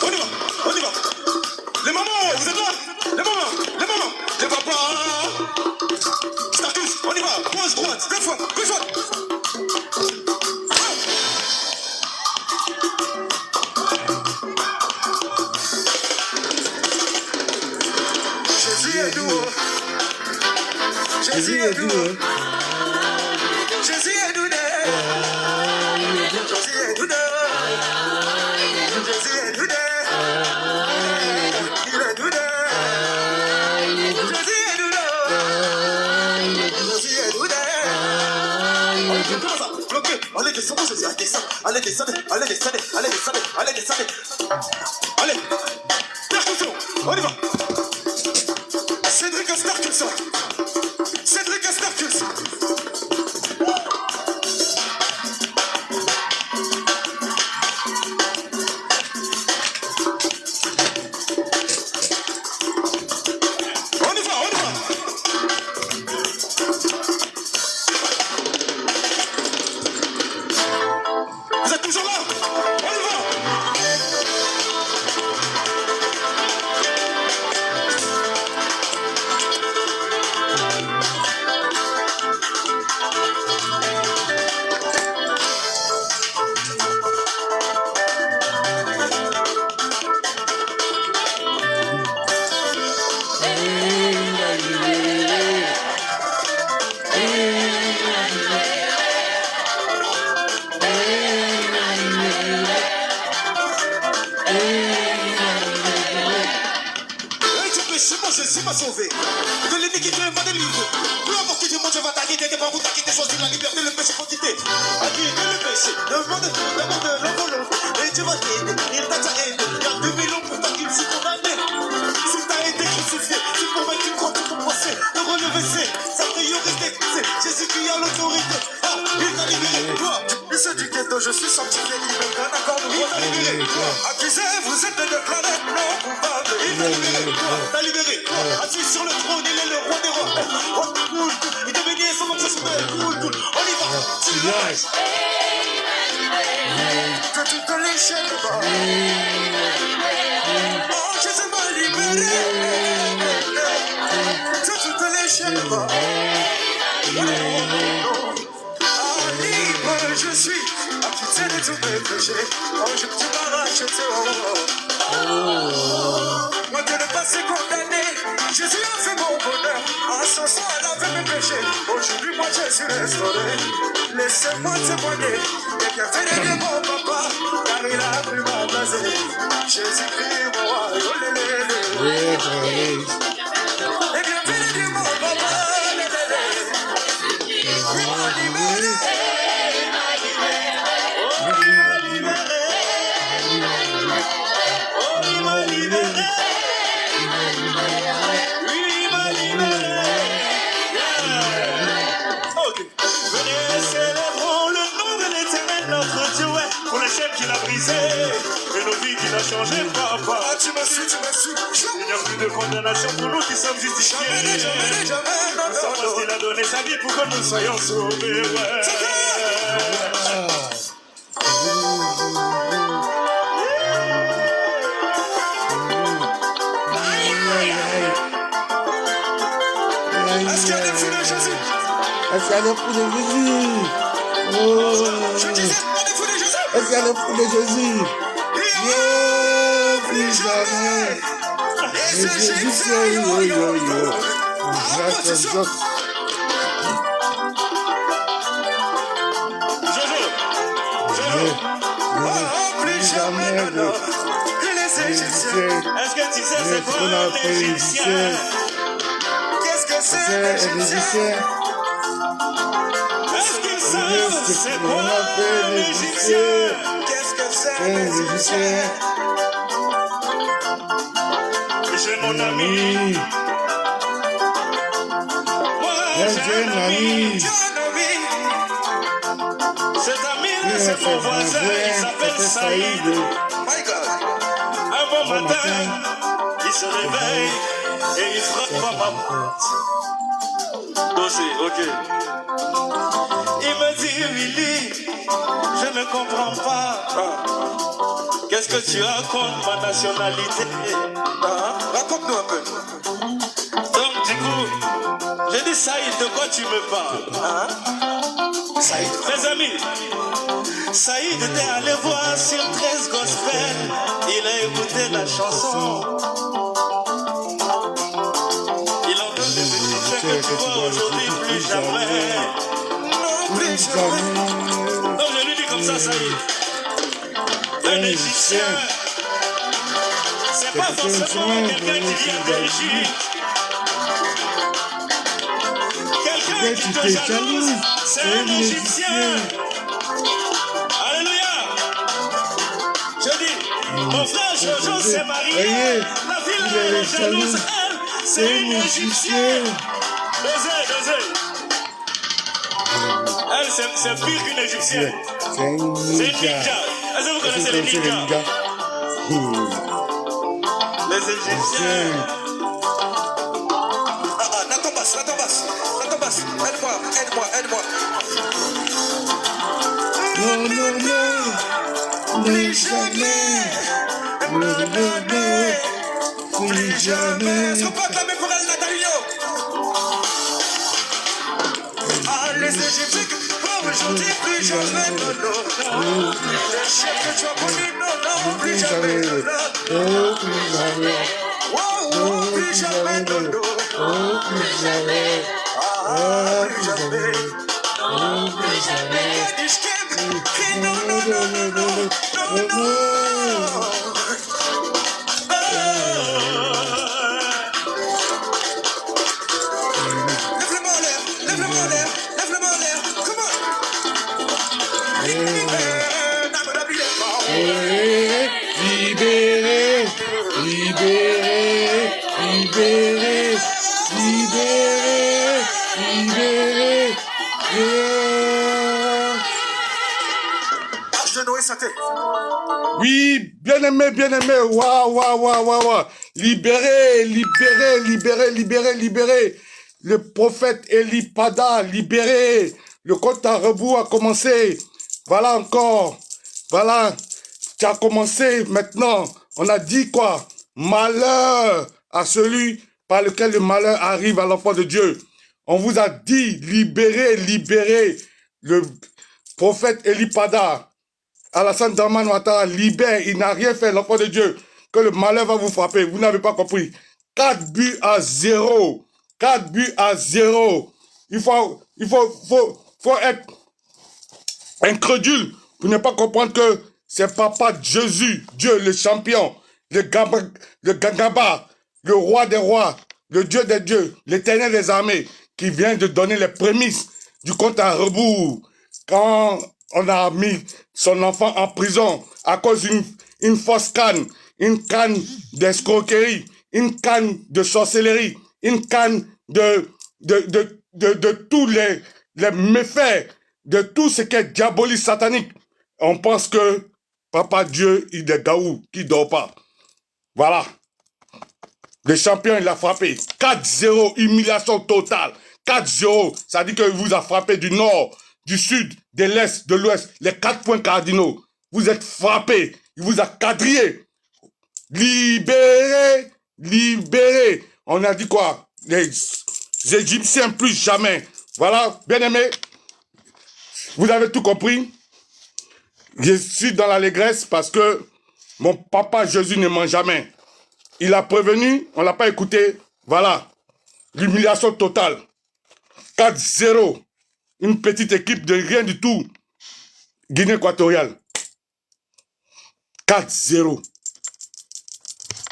On y va, on y va. Les mamans, vous êtes là? Les mamans, les papas. Startus, on y va. Gauche, droite, deux fois, gauche, droite. Jésus est doux. Jésus est doux. Jésus est doux. Jésus est doux. Jésus est doux. Il est doux. Jésus est doux. Jésus est doux. Comment ça? Bloqué. Allez, descendez, Jésus. Allez, descendez. Allez, descendez. Allez, descendez. Allez, descendez. Allez. Percussion. On y va. Cédric Astarkus. Cédric Astarkus. On y va, on y va. Vous êtes toujours là? On y va. Jésus m'a sauvé. De l'iniquité m'a délivré. Peu importe qui du monde, je vais t'acquitter. T'es pas vous t'acquitter, choisir la liberté, le péché quantité. Acquitter le péché, demande l'envol. Et tu vas t'aider. Il t'a déjà aidé. Il y a 2000 ans pour t'acquitter, c'est condamné. Si t'as été crucifié, c'est pour mettre une croix sur ton procès. Te relever, c'est sa priorité. C'est Jésus qui a l'autorité. Ah, il t'a libéré. Toi, issu du ghetto, je suis sanctifié. Il me donne encore de il t'a libéré. Accusé, vous êtes déclaré non coupable. Il t'a libéré. T'as libéré. Assis sur le trône, il est le roi des rois. Cool, il te bénit, son nom se souvient. Cool. On y va. Tu lâches. Que toutes les chaînes bas. Oh, Jésus m'a libéré. Que toutes les chaînes bas. Libre je suis, acquitté de tous mes péchés. Oh, je tu m'as racheté. Moi que le passé condamné, Jésus a fait mon bonheur. À son sang, elle a fait mes péchés. Aujourd'hui, moi, je suis restauré. Laissez-moi témoigner. Et bien fait de mon papa, car il a pris ma place. Jésus-Christ, mon roi, oh, et bien fait de mon papa, il m'a libéré. Qu'il a brisé et nos vies qu'il a changé, papa. Ah, tu m'as su. Il n'y a plus de condamnation pour nous qui sommes justifiés. Jamais, parce qu'il a donné sa vie pour que nous soyons sauvés, ouais. Est-ce qu'il y a des fous de Jésus? Est-ce qu'il y a des fous de Jésus? Oh. Je disais, des fous de Jésus. Est-ce qu'il y a des fous de Jésus? Plus jamais. Les Égyptiens, yo. Jojo. Plus jamais. Les Égyptiens. Est-ce que tu sais c'est quoi les Égyptiens? Qu'est-ce que c'est les Égyptiens? Est-ce qu'ils savent c'est quoi les Égyptiens? Qu'est-ce que c'est les Égyptiens? J'ai mon ami. J'ai un ami. Cet ami-là, c'est mon voisin. Il s'appelle Saïd. Un bon matin, il se réveille et il frappe à ma porte. Dosé, ok. Il me dit, Willy, je ne comprends pas. Qu'est-ce que tu racontes, ma nationalité? Raconte-nous un peu. Donc, du coup, j'ai dit, Saïd, de quoi tu me parles? Saïd. Mes amis, Saïd était allé voir sur 13 Gospel. Il a écouté la chanson. Il entend des égyptiens que tu vois aujourd'hui, plus jamais. Non, plus jamais. Donc, je lui dis comme ça, Saïd. Un Égyptien, c'est pas forcément quelqu'un qui vient d'Égypte. Quelqu'un qui te jalouse, c'est un Égyptien. Alléluia. Je dis, mon frère Jojo s'est marié. La fille elle est jalouse, elle, c'est une Égyptienne. Dosez. Elle, c'est pire qu'une Égyptienne. C'est une ninja. Est-ce que vous connaissez les ninjas? Les Égyptiens. Nathan Bass. Aide-moi. Non. Plus jamais. Est-ce qu'on peut acclamer pour elle, Natalio? Les Égyptiens, pour aujourd'hui, plus jamais, non. Les chiens que tu as connus, non, plus jamais, non. Plus jamais, non. Plus jamais. Non. Lève-le-moi en l'air. Come on. Libéré. Arche de Noé santé. Oui, bien-aimé. Waouh. Libéré. Le prophète Eli Pada, libéré. Le compte à rebours a commencé. Voilà encore. Voilà. Tu as commencé maintenant. On a dit quoi? Malheur à celui par lequel le malheur arrive à l'enfant de Dieu. On vous a dit libérez le prophète Eli Pada. Alassane Draman Ouattara libère, il n'a rien fait, l'enfant de Dieu, que le malheur va vous frapper. Vous n'avez pas compris. 4-0. Il faut être incrédule pour ne pas comprendre que c'est Papa Jésus, Dieu, le champion, le Gagaba, le roi des rois, le Dieu des dieux, l'éternel des armées, qui vient de donner les prémices du compte à rebours. Quand on a mis son enfant en prison à cause d'une fausse canne, une canne d'escroquerie, une canne de sorcellerie, une canne de tous les méfaits, de tout ce qui est diabolique, satanique. On pense que Papa Dieu, il est gaou, qui dort pas. Voilà. Le champion, il a frappé. 4-0, humiliation totale. 4-0, ça dit qu'il vous a frappé du nord, du sud, de l'est, de l'ouest, les 4 points cardinaux. Vous êtes frappé, il vous a quadrillé. Libéré. On a dit quoi? Les Égyptiens plus jamais. Voilà, bien aimé. Vous avez tout compris? Je suis dans l'allégresse parce que mon papa Jésus ne ment jamais. Il a prévenu, on ne l'a pas écouté. Voilà, l'humiliation totale. 4-0. Une petite équipe de rien du tout. Guinée équatoriale. 4-0.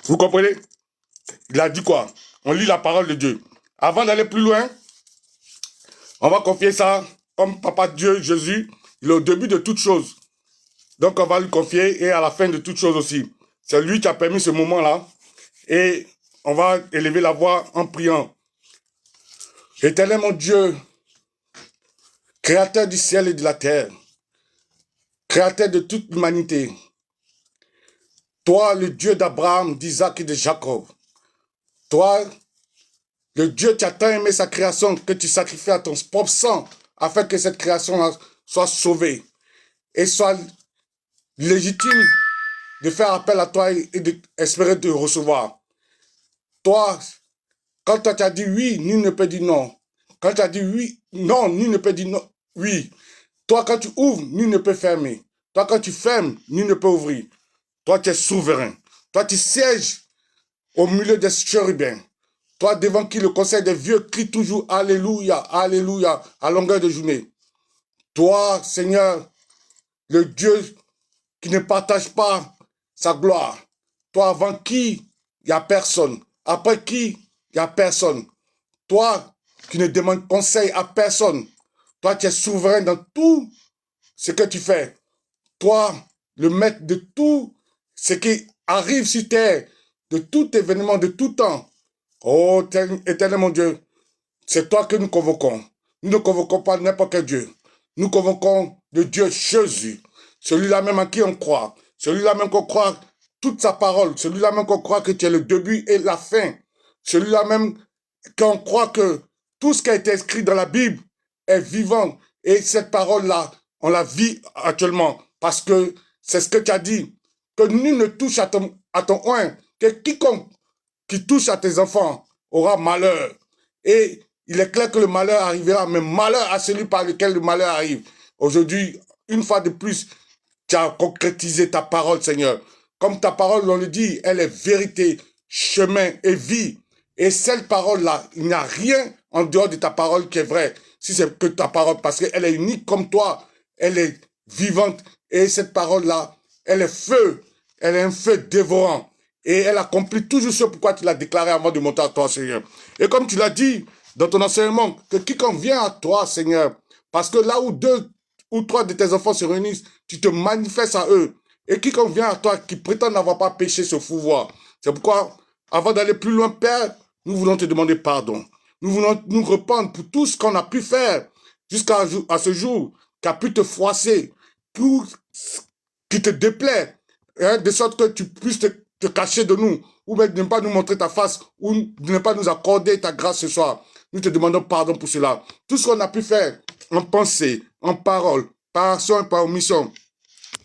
Vous comprenez? Il a dit quoi? On lit la parole de Dieu. Avant d'aller plus loin, on va confier ça comme Papa Dieu, Jésus. Il est au début de toutes choses. Donc on va lui confier et à la fin de toutes choses aussi. C'est lui qui a permis ce moment-là. Et on va élever la voix en priant. Éternel mon Dieu, créateur du ciel et de la terre, créateur de toute l'humanité, toi le Dieu d'Abraham, d'Isaac et de Jacob, toi le Dieu qui a tant aimé sa création que tu sacrifies à ton propre sang afin que cette création soit sauvée et soit légitime de faire appel à toi et d'espérer te recevoir. Toi, quand toi tu as dit oui, nul ne peut dire non. Quand tu as dit oui, non, nul ne peut dire non, oui. Toi, quand tu ouvres, nul ne peut fermer. Toi, quand tu fermes, nul ne peut ouvrir. Toi, tu es souverain. Toi, tu sièges au milieu des chérubins. Toi, devant qui le conseil des vieux crie toujours Alléluia, Alléluia, à longueur de journée. Toi, Seigneur, le Dieu qui ne partage pas sa gloire. Toi, avant qui, il n'y a personne. Après qui, il n'y a personne. Toi, qui ne demandes conseil à personne. Toi, tu es souverain dans tout ce que tu fais. Toi, le maître de tout ce qui arrive sur terre, de tout événement, de tout temps. Oh, éternel mon Dieu, c'est toi que nous convoquons. Nous ne convoquons pas n'importe quel Dieu. Nous convoquons le Dieu Jésus, celui-là même à qui on croit, celui-là même qu'on croit toute sa parole, celui-là même qu'on croit que tu es le début et la fin, celui-là même qu'on croit que tout ce qui a été écrit dans la Bible est vivant et cette parole-là, on la vit actuellement parce que c'est ce que tu as dit, que nul ne touche à ton oint, que quiconque qui touche à tes enfants aura malheur. Et il est clair que le malheur arrivera, mais malheur à celui par lequel le malheur arrive. Aujourd'hui, une fois de plus, tu as concrétisé ta parole, Seigneur. Comme ta parole, on le dit, elle est vérité, chemin et vie. Et cette parole-là, il n'y a rien en dehors de ta parole qui est vrai. Si c'est que ta parole, parce qu'elle est unique comme toi, elle est vivante. Et cette parole-là, elle est feu. Elle est un feu dévorant. Et elle accomplit toujours ce pourquoi tu l'as déclaré avant de monter à toi, Seigneur. Et comme tu l'as dit dans ton enseignement, que quiconque vient à toi, Seigneur, parce que là où 2 ou 3 de tes enfants se réunissent, tu te manifestes à eux. Et quiconque vient à toi, qui prétend n'avoir pas péché, se fout voir. C'est pourquoi, avant d'aller plus loin, Père, nous voulons te demander pardon. Nous voulons nous rependre pour tout ce qu'on a pu faire jusqu'à ce jour, qui a pu te froisser, tout ce qui te déplaît, hein, de sorte que tu puisses te cacher de nous, ou même de ne pas nous montrer ta face, ou de ne pas nous accorder ta grâce ce soir. Nous te demandons pardon pour cela. Tout ce qu'on a pu faire en pensée, en parole, par action et par omission,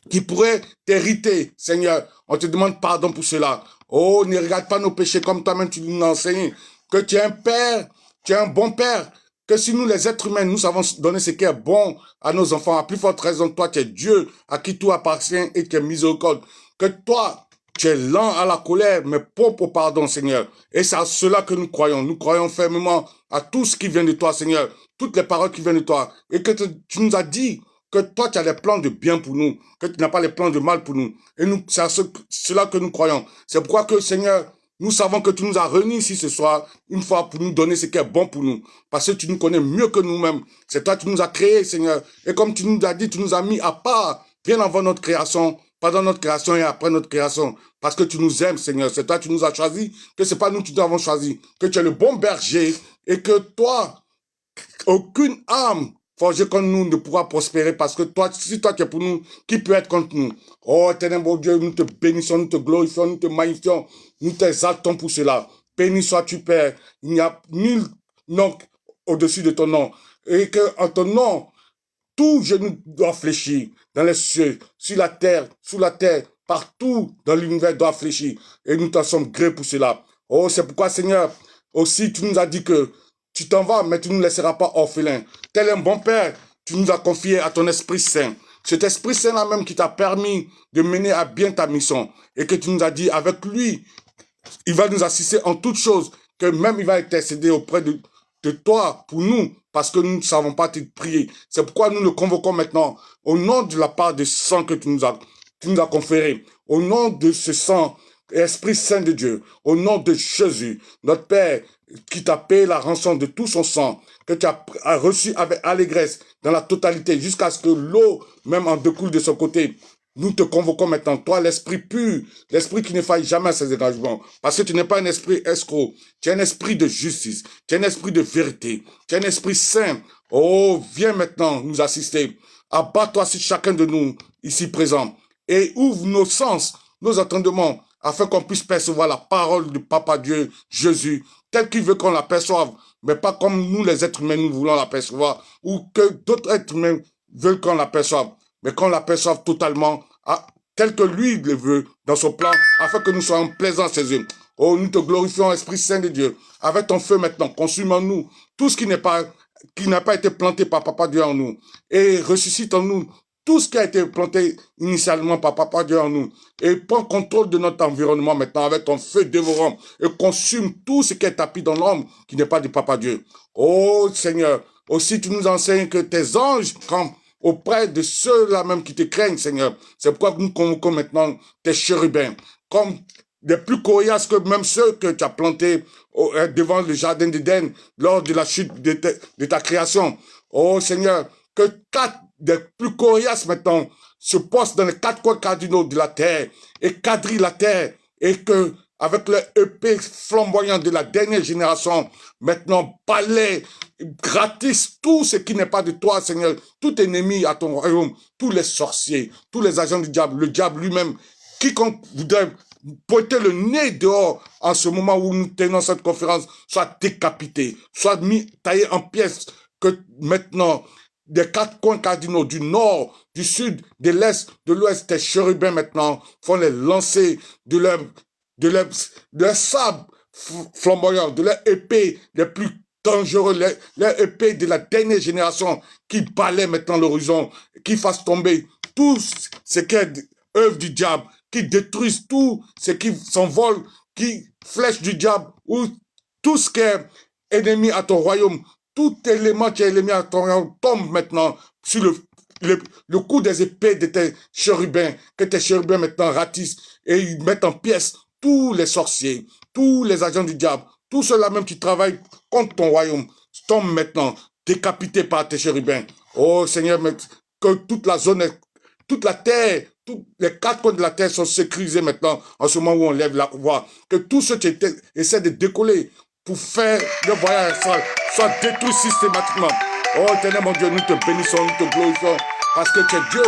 qui pourrait t'hériter, Seigneur, on te demande pardon pour cela. Oh, ne regarde pas nos péchés comme toi-même tu nous enseignes, que tu es un père, tu es un bon père, que si nous les êtres humains, nous savons donner ce qui est bon à nos enfants, à plus forte raison, toi tu es Dieu, à qui tout appartient et tu es miséricorde. Que toi, tu es lent à la colère, mais propre au pardon, Seigneur. Et c'est à cela que nous croyons. Nous croyons fermement à tout ce qui vient de toi, Seigneur. Toutes les paroles qui viennent de toi. Et que tu nous as dit que toi, tu as des plans de bien pour nous. Que tu n'as pas les plans de mal pour nous. Et nous, c'est à cela que nous croyons. C'est pourquoi que, Seigneur, nous savons que tu nous as réunis ici ce soir, une fois pour nous donner ce qui est bon pour nous. Parce que tu nous connais mieux que nous-mêmes. C'est toi qui nous as créés, Seigneur. Et comme tu nous as dit, tu nous as mis à part, bien avant notre création, pendant notre création et après notre création. Parce que tu nous aimes, Seigneur. C'est toi qui nous as choisis, que c'est pas nous qui t'avons choisi. Que tu es le bon berger et que toi, aucune âme forgée contre nous ne pourra prospérer parce que toi, si toi tu es pour nous, qui peut être contre nous? Oh, éternel bon Dieu, nous te bénissons, nous te glorifions, nous te magnifions, nous t'exaltons pour cela. Béni sois-tu, Père. Il n'y a nul nom au-dessus de ton nom. Et que en ton nom, tout genou doit fléchir dans les cieux, sur la terre, sous la terre, partout dans l'univers doit fléchir. Et nous t'en sommes gré pour cela. Oh, c'est pourquoi, Seigneur, aussi tu nous as dit que tu t'en vas, mais tu ne nous laisseras pas orphelins. Tel un bon père, tu nous as confié à ton Esprit Saint. Cet Esprit Saint-là même qui t'a permis de mener à bien ta mission. Et que tu nous as dit, avec lui, il va nous assister en toutes choses, que même il va intercéder auprès de toi pour nous, parce que nous ne savons pas te prier. C'est pourquoi nous le convoquons maintenant, au nom de la part du sang que tu nous as conféré, au nom de ce sang, Esprit Saint de Dieu, au nom de Jésus, notre Père, qui t'a payé la rançon de tout son sang, que tu as reçu avec allégresse dans la totalité, jusqu'à ce que l'eau même en découle de son côté. Nous te convoquons maintenant, toi, l'esprit pur, l'esprit qui ne faille jamais à ses engagements, parce que tu n'es pas un esprit escroc, tu es un esprit de justice, tu es un esprit de vérité, tu es un esprit saint. Oh, viens maintenant nous assister. Abat-toi sur chacun de nous, ici présents, et ouvre nos sens, nos entendements, afin qu'on puisse percevoir la parole de Papa Dieu, Jésus, tel qu'il veut qu'on la perçoive, mais pas comme nous, les êtres humains, nous voulons la percevoir, ou que d'autres êtres humains veulent qu'on la perçoive, mais qu'on l'aperçoive totalement tel que lui le veut dans son plan, afin que nous soyons plaisants à ses yeux. Oh, nous te glorifions, Esprit Saint de Dieu. Avec ton feu maintenant, consume en nous tout ce qui n'a pas été planté par Papa Dieu en nous. Et ressuscite en nous tout ce qui a été planté initialement par Papa Dieu en nous. Et prends contrôle de notre environnement maintenant avec ton feu dévorant. Et consume tout ce qui est tapis dans l'homme qui n'est pas du Papa Dieu. Oh Seigneur, aussi tu nous enseignes que tes anges campent auprès de ceux-là même qui te craignent, Seigneur. C'est pourquoi nous convoquons maintenant tes chérubins, comme des plus coriaces que même ceux que tu as plantés devant le jardin d'Éden lors de la chute de ta création. Oh Seigneur, que 4 des plus coriaces maintenant se postent dans les 4 coins cardinaux de la terre et quadrillent la terre et que avec le épée flamboyant de la dernière génération, maintenant balaie, gratis tout ce qui n'est pas de toi, Seigneur, tout ennemi à ton royaume, tous les sorciers, tous les agents du diable, le diable lui-même, quiconque voudrait pointer le nez dehors en ce moment où nous tenons cette conférence, soit décapité, soit mis, taillé en pièces, que maintenant, des 4 coins cardinaux, du nord, du sud, de l'est, de l'ouest, tes chérubins maintenant font les lancer de leur sable flamboyant, de leur épée les plus dangereux, leur épée de la dernière génération qui balaie maintenant l'horizon, qui fasse tomber tout ce qui est œuvre du diable, qui détruisent tout ce qui s'envole, qui flèche du diable, ou tout ce qui est ennemi à ton royaume, tout élément qui est ennemi à ton royaume tombe maintenant sur le coup des épées de tes chérubins, que tes chérubins maintenant ratissent et ils mettent en pièces tous les sorciers, tous les agents du diable, tous ceux-là même qui travaillent contre ton royaume, tombent maintenant décapités par tes chérubins. Oh Seigneur, que toute la zone, toute la terre, tous les 4 coins de la terre sont sécurisés maintenant, en ce moment où on lève la voix. Que tous ceux qui essaient de décoller pour faire le voyage soient détruits systématiquement. Oh Éternel mon Dieu, nous te bénissons, nous te glorifions, parce que tu es Dieu,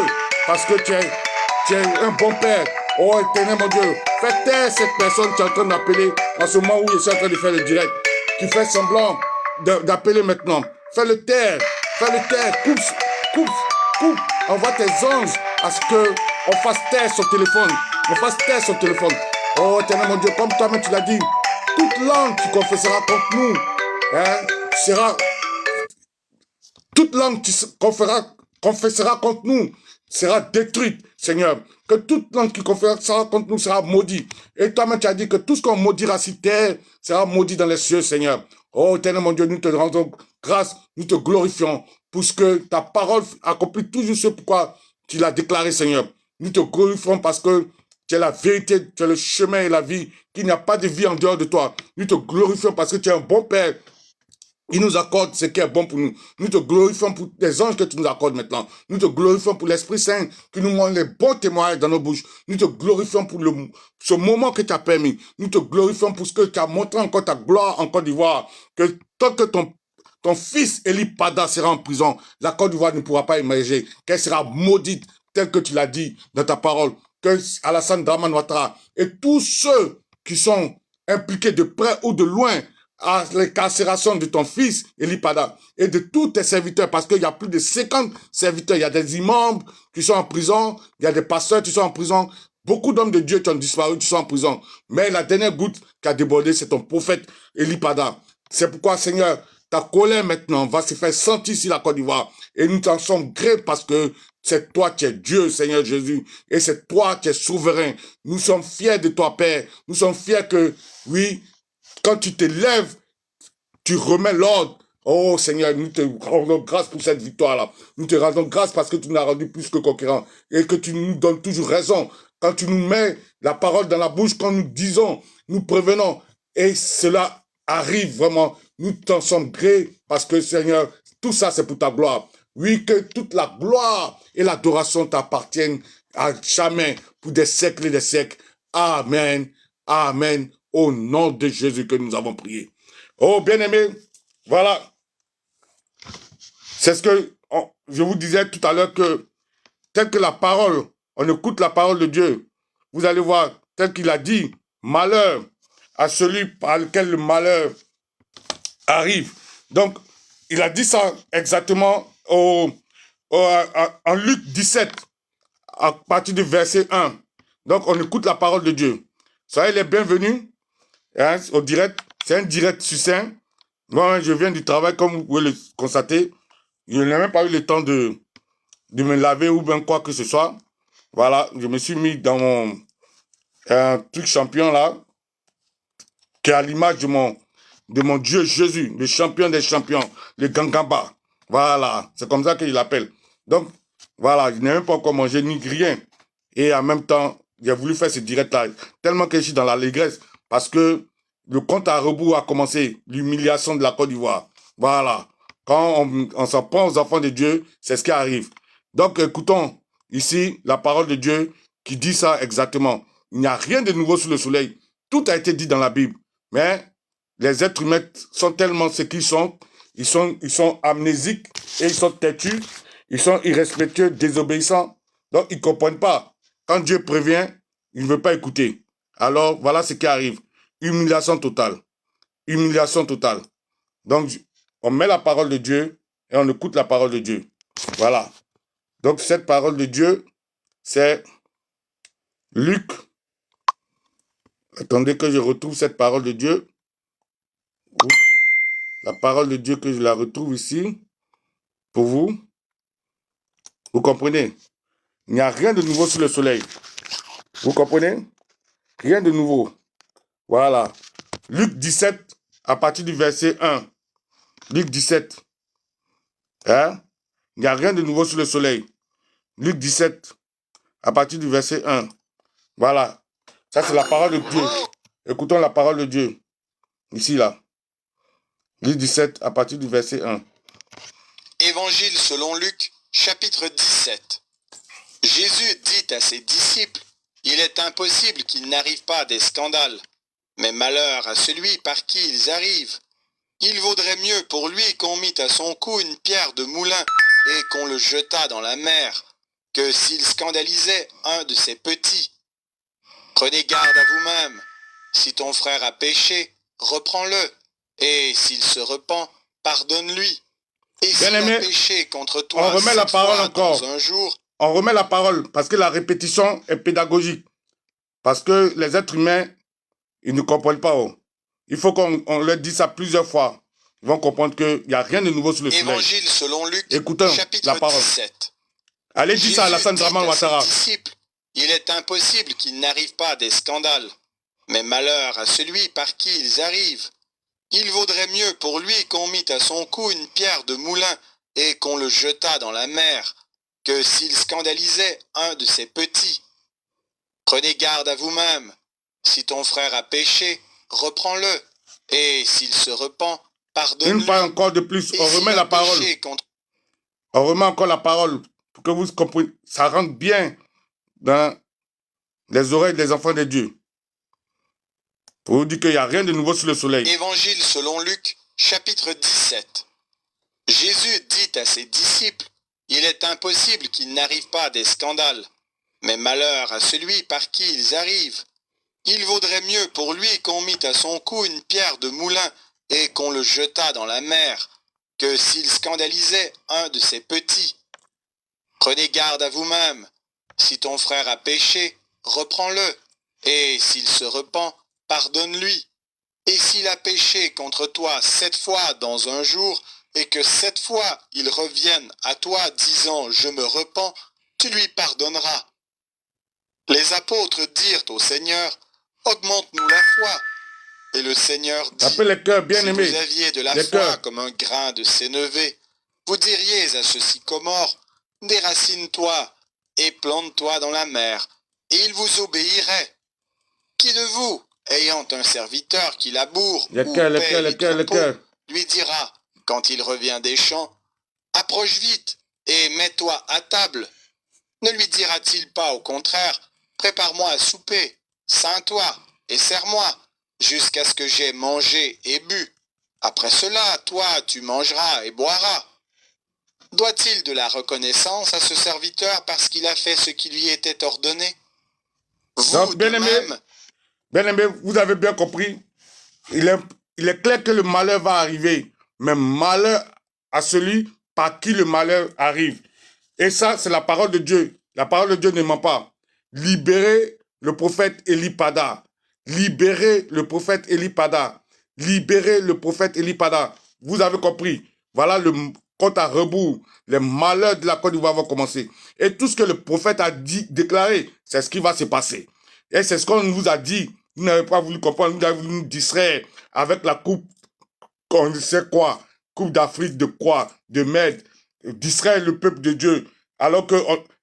parce que tu es un bon Père. Oh Éternel mon Dieu, fais taire cette personne qui est en train d'appeler en ce moment où je suis en train de faire le direct, qui fait semblant d'appeler maintenant. Fais-le taire, coupe, envoie tes anges à ce qu'on fasse taire son téléphone, Oh Éternel mon Dieu, comme toi-même tu l'as dit, toute langue qui confessera contre nous, sera, toute langue qui confessera contre nous, sera détruite, Seigneur. Que toute langue qui confessera contre nous sera maudite. Et toi-même, tu as dit que tout ce qu'on maudira sur terre sera maudit dans les cieux, Seigneur. Oh, Éternel mon Dieu, nous te rendons grâce, nous te glorifions pour ce que ta parole accomplit toujours ce pourquoi tu l'as déclaré, Seigneur. Nous te glorifions parce que tu es la vérité, tu es le chemin et la vie, qu'il n'y a pas de vie en dehors de toi. Nous te glorifions parce que tu es un bon Père. Il nous accorde ce qui est bon pour nous. Nous te glorifions pour les anges que tu nous accordes maintenant. Nous te glorifions pour l'Esprit Saint qui nous montre les bons témoignages dans nos bouches. Nous te glorifions pour ce moment que tu as permis. Nous te glorifions pour ce que tu as montré encore ta gloire en Côte d'Ivoire. Que tant que ton fils Eli Pada sera en prison, la Côte d'Ivoire ne pourra pas émerger. Qu'elle sera maudite, tel que tu l'as dit dans ta parole. Que Alassane Draman Ouattara et tous ceux qui sont impliqués de près ou de loin à l'incarcération de ton fils, Eli Pada, et de tous tes serviteurs, parce qu'il y a plus de 50 serviteurs. Il y a des imams qui sont en prison, il y a des pasteurs qui sont en prison, beaucoup d'hommes de Dieu qui ont disparu, qui sont en prison. Mais la dernière goutte qui a débordé, c'est ton prophète Eli Pada. C'est pourquoi, Seigneur, ta colère maintenant va se faire sentir sur la Côte d'Ivoire. Et nous t'en sommes gré parce que c'est toi qui es Dieu, Seigneur Jésus. Et c'est toi qui es souverain. Nous sommes fiers de toi, Père. Nous sommes fiers que, oui, quand tu te lèves, tu remets l'ordre. Oh Seigneur, nous te rendons grâce pour cette victoire-là. Nous te rendons grâce parce que tu nous as rendu plus que conquérants et que tu nous donnes toujours raison. Quand tu nous mets la parole dans la bouche, quand nous disons, nous prévenons, et cela arrive vraiment, nous t'en sommes gré parce que Seigneur, tout ça c'est pour ta gloire. Oui, que toute la gloire et l'adoration t'appartiennent à jamais pour des siècles et des siècles. Amen, amen. Au nom de Jésus que nous avons prié. Oh, bien-aimés, voilà. C'est ce que je vous disais tout à l'heure que, tel que la parole, on écoute la parole de Dieu, vous allez voir, tel qu'il a dit, malheur à celui par lequel le malheur arrive. Donc, il a dit ça exactement en Luc 17, à partir du verset 1. Donc, on écoute la parole de Dieu. Soyez les bienvenus hein, au direct. C'est un direct succinct. Moi, je viens du travail, comme vous pouvez le constater. Je n'ai même pas eu le temps de me laver ou bien quoi que ce soit. Voilà, je me suis mis dans mon truc champion là, qui est à l'image de mon Dieu Jésus, le champion des champions, le Gangaba. Voilà, c'est comme ça qu'il l'appelle. Donc, voilà, je n'ai même pas encore mangé ni rien. Et en même temps, j'ai voulu faire ce direct-là, tellement que je suis dans l'allégresse, parce que le compte à rebours a commencé, l'humiliation de la Côte d'Ivoire. Voilà, quand on s'en prend aux enfants de Dieu, c'est ce qui arrive. Donc, écoutons ici la parole de Dieu qui dit ça exactement. Il n'y a rien de nouveau sous le soleil. Tout a été dit dans la Bible. Mais les êtres humains sont tellement ce qu'ils sont. Ils sont amnésiques et ils sont têtus. Ils sont irrespectueux, désobéissants. Donc, ils ne comprennent pas. Quand Dieu prévient, ils ne veulent pas écouter. Alors, voilà ce qui arrive. Humiliation totale. Humiliation totale. Donc, on met la parole de Dieu et on écoute la parole de Dieu. Voilà. Donc, cette parole de Dieu, c'est Luc. Attendez que je retrouve cette parole de Dieu. La parole de Dieu que je la retrouve ici. Pour vous. Vous comprenez? Il n'y a rien de nouveau sous le soleil. Vous comprenez? Rien de nouveau. Voilà. Luc 17, à partir du verset 1. Luc 17. Hein? Il n'y a rien de nouveau sous le soleil. Luc 17, à partir du verset 1. Voilà. Ça, c'est la parole de Dieu. Écoutons la parole de Dieu. Ici, là. Luc 17, à partir du verset 1. Évangile selon Luc, chapitre 17. Jésus dit à ses disciples, « Il est impossible qu'il n'arrive pas des scandales, mais malheur à celui par qui ils arrivent. Il vaudrait mieux pour lui qu'on mît à son cou une pierre de moulin et qu'on le jetât dans la mer, que s'il scandalisait un de ses petits. Prenez garde à vous-même. Si ton frère a péché, reprends-le, et s'il se repent, pardonne-lui. Et s'il a péché contre toi, on remet la parole encore. Dans un jour, on remet la parole parce que la répétition est pédagogique. Parce que les êtres humains, ils ne comprennent pas. Oh. Il faut qu'on leur dise ça plusieurs fois. Ils vont comprendre qu'il n'y a rien de nouveau sur le soleil. Évangile selon Luc, écoutons chapitre la parole. 17. Allez, dis ça à Alassane Draman Ouattara. Il est impossible qu'il n'arrive pas des scandales, mais malheur à celui par qui ils arrivent. Il vaudrait mieux pour lui qu'on mît à son cou une pierre de moulin et qu'on le jetât dans la mer, que s'il scandalisait un de ses petits. Prenez garde à vous-même. Si ton frère a péché, reprends-le, et s'il se repent, pardonne-lui. Une fois encore de plus, on remet la parole. On remet encore la parole pour que vous compreniez. Ça rentre bien dans les oreilles des enfants de Dieu. Pour vous dire qu'il n'y a rien de nouveau sous le soleil. Évangile selon Luc, chapitre 17. Jésus dit à ses disciples, « Il est impossible qu'il n'arrive pas des scandales, mais malheur à celui par qui ils arrivent. Il vaudrait mieux pour lui qu'on mît à son cou une pierre de moulin et qu'on le jetât dans la mer, que s'il scandalisait un de ses petits. Prenez garde à vous-même. Si ton frère a péché, reprends-le, et s'il se repent, pardonne-lui. Et s'il a péché contre toi 7 fois dans un jour, et que 7 fois il revienne à toi disant « Je me repens », tu lui pardonneras. Les apôtres dirent au Seigneur « Augmente-nous la foi ». Et le Seigneur dit « Si vous aviez de la foi comme un grain de sénévé, vous diriez à ce sycomore « Déracine-toi et plante-toi dans la mer, et il vous obéirait. Qui de vous, ayant un serviteur qui laboure ou paie les troupeaux, lui dira, quand il revient des champs, « Approche vite et mets-toi à table ». Ne lui dira-t-il pas au contraire, « Prépare-moi à souper, ceins-toi et sers-moi, jusqu'à ce que j'aie mangé et bu. Après cela, toi, tu mangeras et boiras. » Doit-il de la reconnaissance à ce serviteur parce qu'il a fait ce qui lui était ordonné? Donc, bien-aimé, vous avez bien compris. Il est clair que le malheur va arriver. Mais malheur à celui par qui le malheur arrive. Et ça, c'est la parole de Dieu. La parole de Dieu ne ment pas. Libérez le prophète Elipada. Libérez le prophète Elipada. Libérez le prophète Elipada. Vous avez compris. Voilà le compte à rebours. Les malheurs de la Côte d'Ivoire vont commencer. Et tout ce que le prophète a dit, déclaré, c'est ce qui va se passer. Et c'est ce qu'on vous a dit. Vous n'avez pas voulu comprendre. Vous avez voulu nous distraire avec la coupe, on ne sait quoi, coupe d'Afrique de quoi, de Mède, distraire le peuple de Dieu. Alors que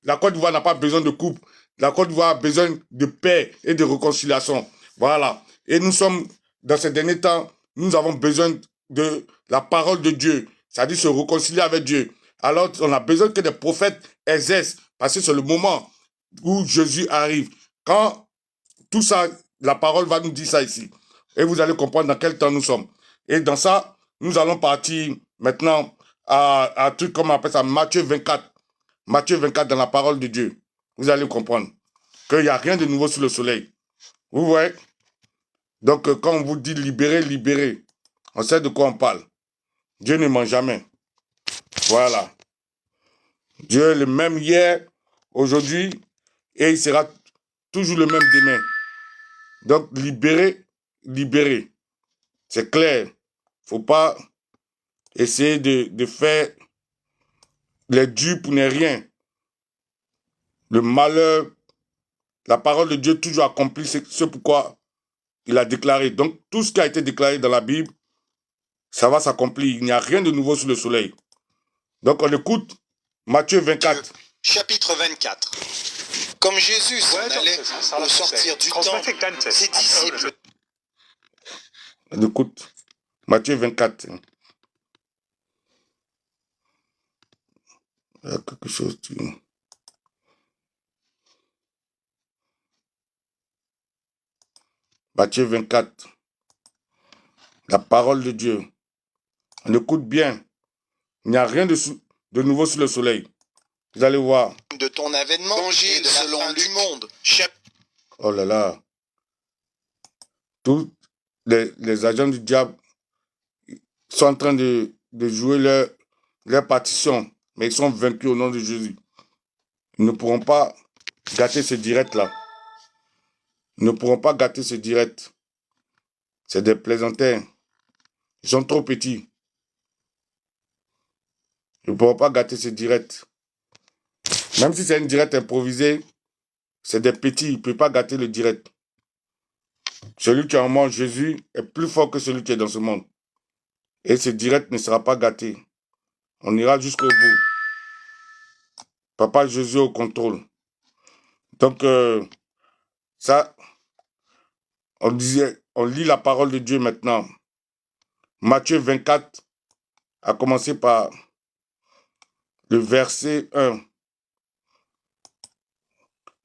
la Côte d'Ivoire n'a pas besoin de coupe. La Côte d'Ivoire a besoin de paix et de réconciliation. Voilà. Et nous sommes, dans ces derniers temps, nous avons besoin de la parole de Dieu. C'est-à-dire se réconcilier avec Dieu. Alors, on a besoin que des prophètes exercent. Parce que c'est le moment où Jésus arrive. Quand tout ça, la parole va nous dire ça ici. Et vous allez comprendre dans quel temps nous sommes. Et dans ça, nous allons partir maintenant à un truc comme on appelle ça, Matthieu 24. Matthieu 24 dans la parole de Dieu. Vous allez comprendre qu'il n'y a rien de nouveau sous le soleil. Vous voyez? Donc, quand on vous dit libérer, libérer, on sait de quoi on parle. Dieu ne ment jamais. Voilà. Dieu est le même hier, aujourd'hui, et il sera toujours le même demain. Donc, libérer, libérer. C'est clair. Faut pas essayer de faire les durs pour ne rien. Le malheur, la parole de Dieu toujours accomplit ce pourquoi il a déclaré. Donc, tout ce qui a été déclaré dans la Bible, ça va s'accomplir. Il n'y a rien de nouveau sous le soleil. Donc, on écoute Matthieu 24. Chapitre 24. Comme Jésus s'en allait au sortir du temple, ses disciples... On écoute Matthieu 24. Il y a quelque chose... Matthieu 24. La parole de Dieu. On écoute bien. Il n'y a rien de nouveau sous le soleil. Vous allez voir. De ton avènement, Évangile selon du monde. Oh là là. Tous les agents du diable sont en train de jouer leur partition. Mais ils sont vaincus au nom de Jésus. Ils ne pourront pas gâter ce direct-là. Ils ne pourront pas gâter ce direct. C'est des plaisantins. Ils sont trop petits. Ils ne pourront pas gâter ce direct. Même si c'est une direct improvisée, c'est des petits. Ils ne peuvent pas gâter le direct. Celui qui est en moi, Jésus, est plus fort que celui qui est dans ce monde. Et ce direct ne sera pas gâté. On ira jusqu'au bout. Papa Jésus au contrôle. Donc, ça, on lit la parole de Dieu maintenant. Matthieu 24, a commencé par le verset 1.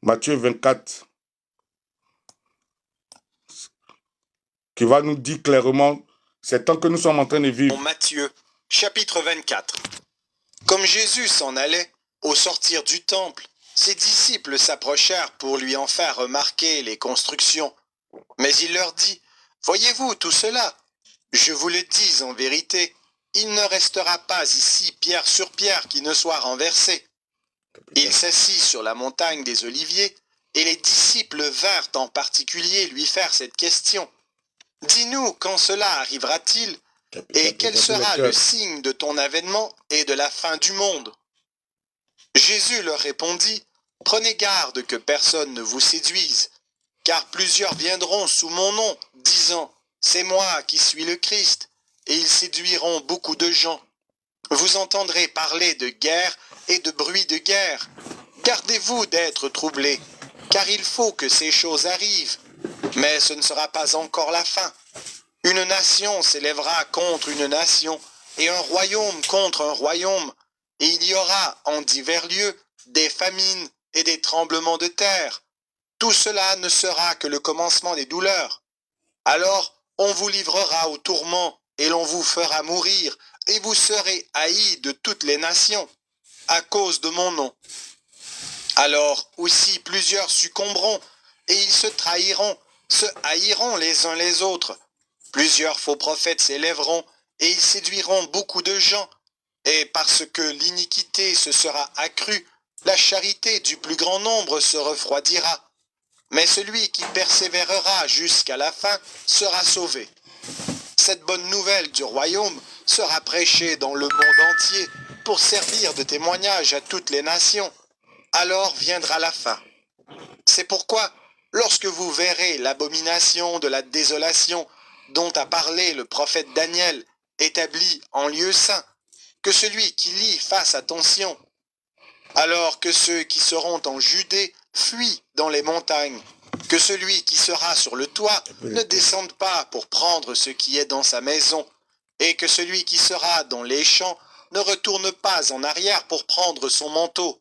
Matthieu 24, qui va nous dire clairement c'est temps que nous sommes en train de vivre. Matthieu, chapitre 24. Comme Jésus s'en allait, au sortir du temple, ses disciples s'approchèrent pour lui en faire remarquer les constructions. Mais il leur dit, « Voyez-vous tout cela? Je vous le dis en vérité, il ne restera pas ici pierre sur pierre qui ne soit renversée. » Il s'assit sur la montagne des Oliviers, et les disciples vinrent en particulier lui faire cette question. « Dis-nous quand cela arrivera-t-il, et quel sera le signe de ton avènement et de la fin du monde ?» Jésus leur répondit, « Prenez garde que personne ne vous séduise, car plusieurs viendront sous mon nom, disant, « C'est moi qui suis le Christ », et ils séduiront beaucoup de gens. Vous entendrez parler de guerre et de bruit de guerre. Gardez-vous d'être troublés, car il faut que ces choses arrivent. Mais ce ne sera pas encore la fin. Une nation s'élèvera contre une nation, et un royaume contre un royaume, et il y aura en divers lieux des famines et des tremblements de terre. Tout cela ne sera que le commencement des douleurs. Alors on vous livrera au tourment, et l'on vous fera mourir, et vous serez haïs de toutes les nations, à cause de mon nom. Alors aussi plusieurs succomberont, et ils se trahiront, se haïront les uns les autres. Plusieurs faux prophètes s'élèveront, et ils séduiront beaucoup de gens. Et parce que l'iniquité se sera accrue, la charité du plus grand nombre se refroidira, mais celui qui persévérera jusqu'à la fin sera sauvé. Cette bonne nouvelle du royaume sera prêchée dans le monde entier pour servir de témoignage à toutes les nations. Alors viendra la fin. C'est pourquoi, lorsque vous verrez l'abomination de la désolation dont a parlé le prophète Daniel, établie en lieu saint, que celui qui lit fasse attention. Alors que ceux qui seront en Judée fuient dans les montagnes, que celui qui sera sur le toit ne descende pas pour prendre ce qui est dans sa maison, et que celui qui sera dans les champs ne retourne pas en arrière pour prendre son manteau.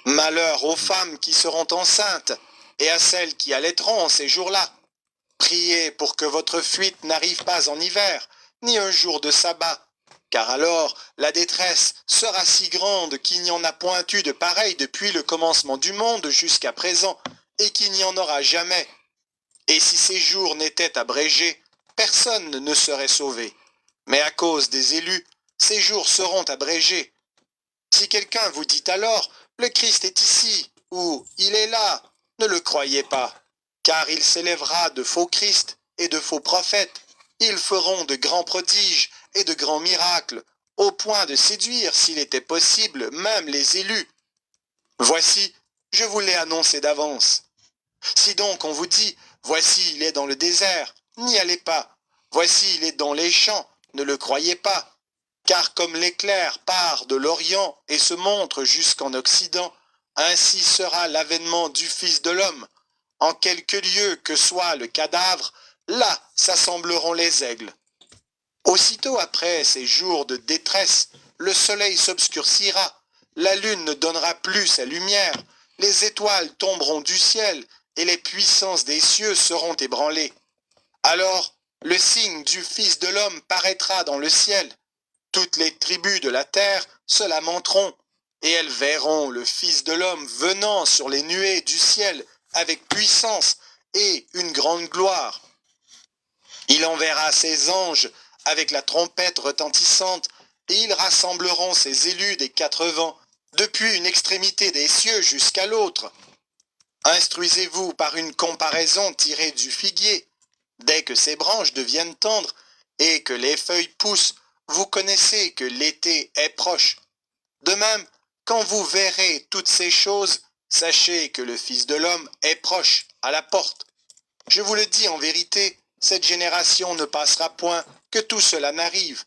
Malheur aux femmes qui seront enceintes et à celles qui allaiteront en ces jours-là. Priez pour que votre fuite n'arrive pas en hiver, ni un jour de sabbat, car alors la détresse sera si grande qu'il n'y en a point eu de pareil depuis le commencement du monde jusqu'à présent, et qu'il n'y en aura jamais. Et si ces jours n'étaient abrégés, personne ne serait sauvé. Mais à cause des élus, ces jours seront abrégés. Si quelqu'un vous dit alors, le Christ est ici, ou il est là, ne le croyez pas, car il s'élèvera de faux Christ et de faux prophètes. Ils feront de grands prodiges et de grands miracles, au point de séduire, s'il était possible, même les élus. Voici, je vous l'ai annoncé d'avance. Si donc on vous dit, voici il est dans le désert, n'y allez pas. Voici il est dans les champs, ne le croyez pas. Car comme l'éclair part de l'Orient et se montre jusqu'en Occident, ainsi sera l'avènement du Fils de l'homme. En quelque lieu que soit le cadavre, là s'assembleront les aigles. Aussitôt après ces jours de détresse, le soleil s'obscurcira, la lune ne donnera plus sa lumière, les étoiles tomberont du ciel, et les puissances des cieux seront ébranlées. Alors, le signe du Fils de l'homme paraîtra dans le ciel. Toutes les tribus de la terre se lamenteront, et elles verront le Fils de l'homme venant sur les nuées du ciel avec puissance et une grande gloire. Il enverra ses anges avec la trompette retentissante, et ils rassembleront ses élus des quatre vents, depuis une extrémité des cieux jusqu'à l'autre. Instruisez-vous par une comparaison tirée du figuier. Dès que ses branches deviennent tendres et que les feuilles poussent, vous connaissez que l'été est proche. De même, quand vous verrez toutes ces choses, sachez que le Fils de l'homme est proche, à la porte. Je vous le dis en vérité, cette génération ne passera point que tout cela n'arrive.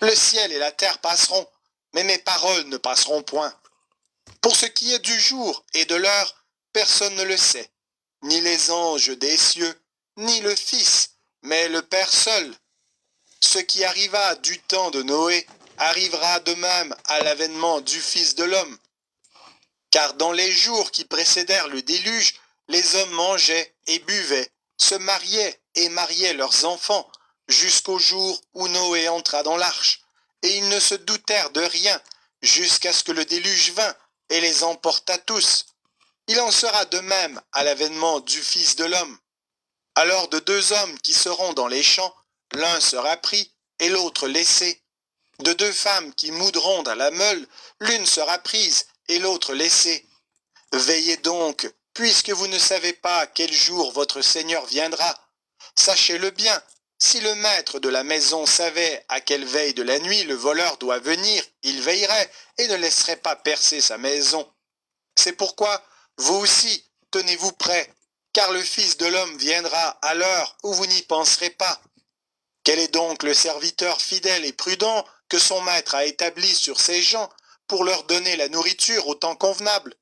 Le ciel et la terre passeront, mais mes paroles ne passeront point. Pour ce qui est du jour et de l'heure, personne ne le sait, ni les anges des cieux, ni le Fils, mais le Père seul. Ce qui arriva du temps de Noé arrivera de même à l'avènement du Fils de l'homme. Car dans les jours qui précédèrent le déluge, les hommes mangeaient et buvaient, se mariaient et mariaient leurs enfants, jusqu'au jour où Noé entra dans l'arche. Et ils ne se doutèrent de rien, jusqu'à ce que le déluge vînt et les emporta tous. Il en sera de même à l'avènement du Fils de l'homme. Alors de deux hommes qui seront dans les champs, l'un sera pris et l'autre laissé. De deux femmes qui moudront à la meule, l'une sera prise et l'autre laissée. Veillez donc, puisque vous ne savez pas quel jour votre Seigneur viendra. Sachez-le bien, si le maître de la maison savait à quelle veille de la nuit le voleur doit venir, il veillerait et ne laisserait pas percer sa maison. C'est pourquoi, vous aussi, tenez-vous prêts, car le Fils de l'homme viendra à l'heure où vous n'y penserez pas. Quel est donc le serviteur fidèle et prudent que son maître a établi sur ses gens pour leur donner la nourriture au temps convenable?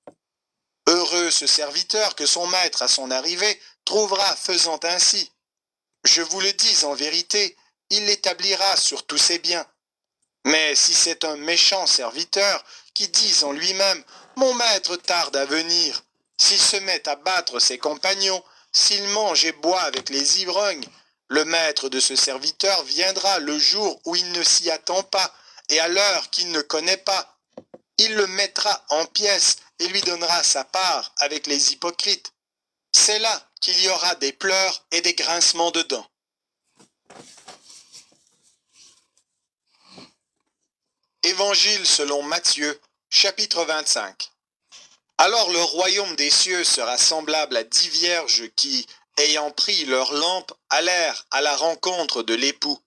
Heureux ce serviteur que son maître à son arrivée trouvera faisant ainsi. Je vous le dis en vérité, il l'établira sur tous ses biens. Mais si c'est un méchant serviteur qui dit en lui-même « Mon maître tarde à venir », s'il se met à battre ses compagnons, s'il mange et boit avec les ivrognes, le maître de ce serviteur viendra le jour où il ne s'y attend pas et à l'heure qu'il ne connaît pas. Il le mettra en pièces et lui donnera sa part avec les hypocrites. C'est là qu'il y aura des pleurs et des grincements de dents. Évangile selon Matthieu, chapitre 25. Alors le royaume des cieux sera semblable à 10 vierges qui, ayant pris leur lampe, allèrent à la rencontre de l'époux.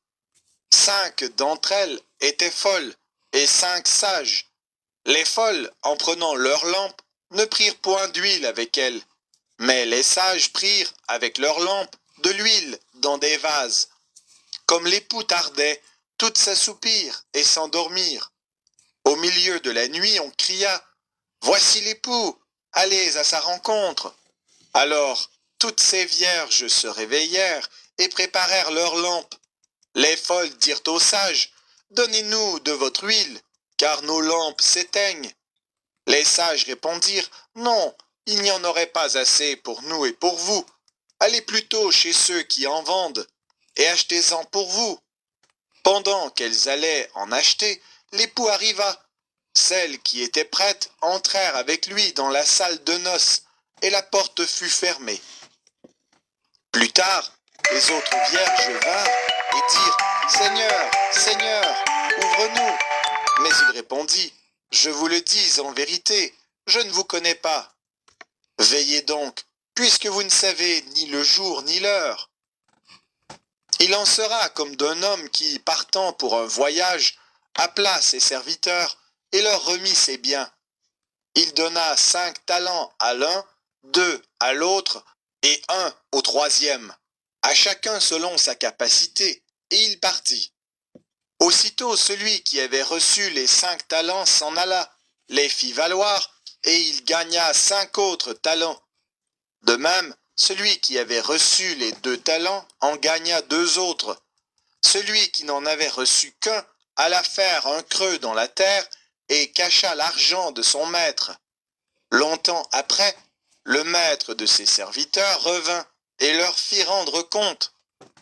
5 d'entre elles étaient folles et 5 sages. Les folles, en prenant leur lampe, ne prirent point d'huile avec elles, mais les sages prirent avec leur lampe de l'huile dans des vases. Comme l'époux tardait, toutes s'assoupirent et s'endormirent. Au milieu de la nuit, on cria « Voici l'époux, allez à sa rencontre !» Alors, toutes ces vierges se réveillèrent et préparèrent leurs lampes. Les folles dirent aux sages « Donnez-nous de votre huile, car nos lampes s'éteignent. » Les sages répondirent « Non, il n'y en aurait pas assez pour nous et pour vous. Allez plutôt chez ceux qui en vendent, et achetez-en pour vous. » Pendant qu'elles allaient en acheter, l'époux arriva. Celles qui étaient prêtes entrèrent avec lui dans la salle de noces, et la porte fut fermée. Plus tard, les autres vierges vinrent et dirent « Seigneur, Seigneur, ouvre-nous !» Mais il répondit « Je vous le dis en vérité, je ne vous connais pas. Veillez donc, puisque vous ne savez ni le jour ni l'heure. » Il en sera comme d'un homme qui, partant pour un voyage, appela ses serviteurs et leur remit ses biens. Il donna 5 talents à l'un, 2 à l'autre et 1 au troisième, à chacun selon sa capacité, et il partit. Aussitôt celui qui avait reçu les 5 talents s'en alla, les fit valoir, et il gagna 5 autres talents. De même, celui qui avait reçu les 2 talents en gagna 2 autres. Celui qui n'en avait reçu qu'un alla faire un creux dans la terre et cacha l'argent de son maître. Longtemps après, le maître de ses serviteurs revint et leur fit rendre compte.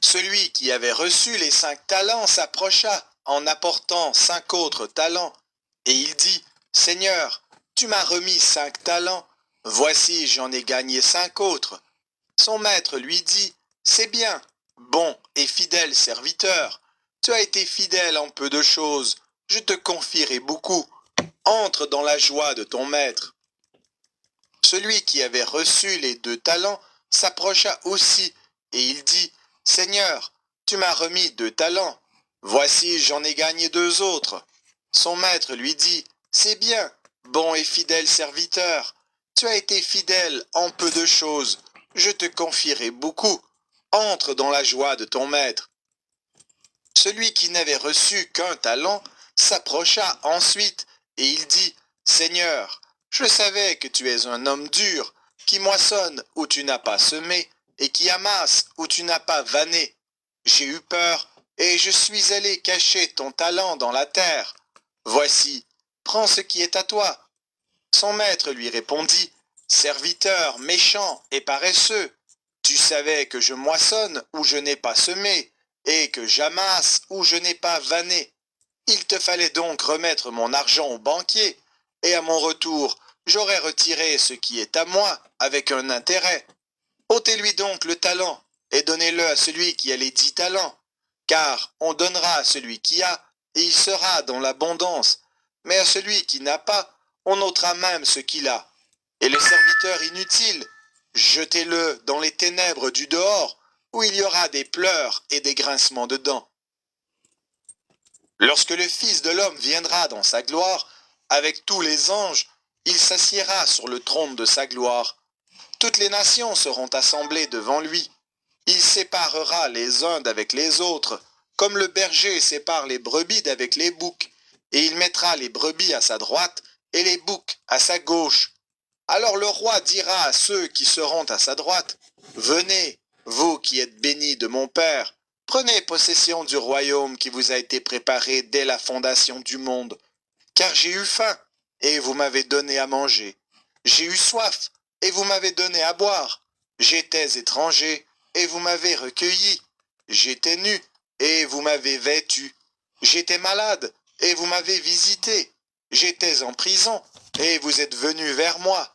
Celui qui avait reçu les 5 talents s'approcha en apportant 5 autres talents, et il dit « Seigneur, tu m'as remis 5 talents, voici j'en ai gagné 5 autres. » Son maître lui dit « C'est bien, bon et fidèle serviteur, tu as été fidèle en peu de choses, je te confierai beaucoup. Entre dans la joie de ton maître. » Celui qui avait reçu les 2 talents s'approcha aussi, et il dit « Seigneur, tu m'as remis 2 talents, voici j'en ai gagné 2 autres. » Son maître lui dit « C'est bien, bon et fidèle serviteur, tu as été fidèle en peu de choses, je te confierai beaucoup, entre dans la joie de ton maître. » Celui qui n'avait reçu qu'un talent s'approcha ensuite, et il dit « Seigneur, je savais que tu es un homme dur, qui moissonne où tu n'as pas semé, et qui amasse où tu n'as pas vanné. J'ai eu peur, et je suis allé cacher ton talent dans la terre. Voici, prends ce qui est à toi. » Son maître lui répondit « Serviteur méchant et paresseux, tu savais que je moissonne où je n'ai pas semé, et que j'amasse où je n'ai pas vanné. Il te fallait donc remettre mon argent au banquier, et à mon retour, j'aurais retiré ce qui est à moi avec un intérêt. Ôtez-lui donc le talent, et donnez-le à celui qui a les 10 talents, car on donnera à celui qui a, et il sera dans l'abondance, mais à celui qui n'a pas, on ôtera même ce qu'il a. Et le serviteur inutile, jetez-le dans les ténèbres du dehors, où il y aura des pleurs et des grincements de dents. Lorsque le Fils de l'homme viendra dans sa gloire, avec tous les anges, il s'assiera sur le trône de sa gloire. Toutes les nations seront assemblées devant lui. Il séparera les uns d'avec les autres, comme le berger sépare les brebis d'avec les boucs, et il mettra les brebis à sa droite et les boucs à sa gauche. Alors le roi dira à ceux qui seront à sa droite, « Venez, vous qui êtes bénis de mon Père, prenez possession du royaume qui vous a été préparé dès la fondation du monde. Car j'ai eu faim, et vous m'avez donné à manger. J'ai eu soif, et vous m'avez donné à boire. J'étais étranger, et vous m'avez recueilli. J'étais nu, et vous m'avez vêtu. J'étais malade, et vous m'avez visité. J'étais en prison, et vous êtes venus vers moi. »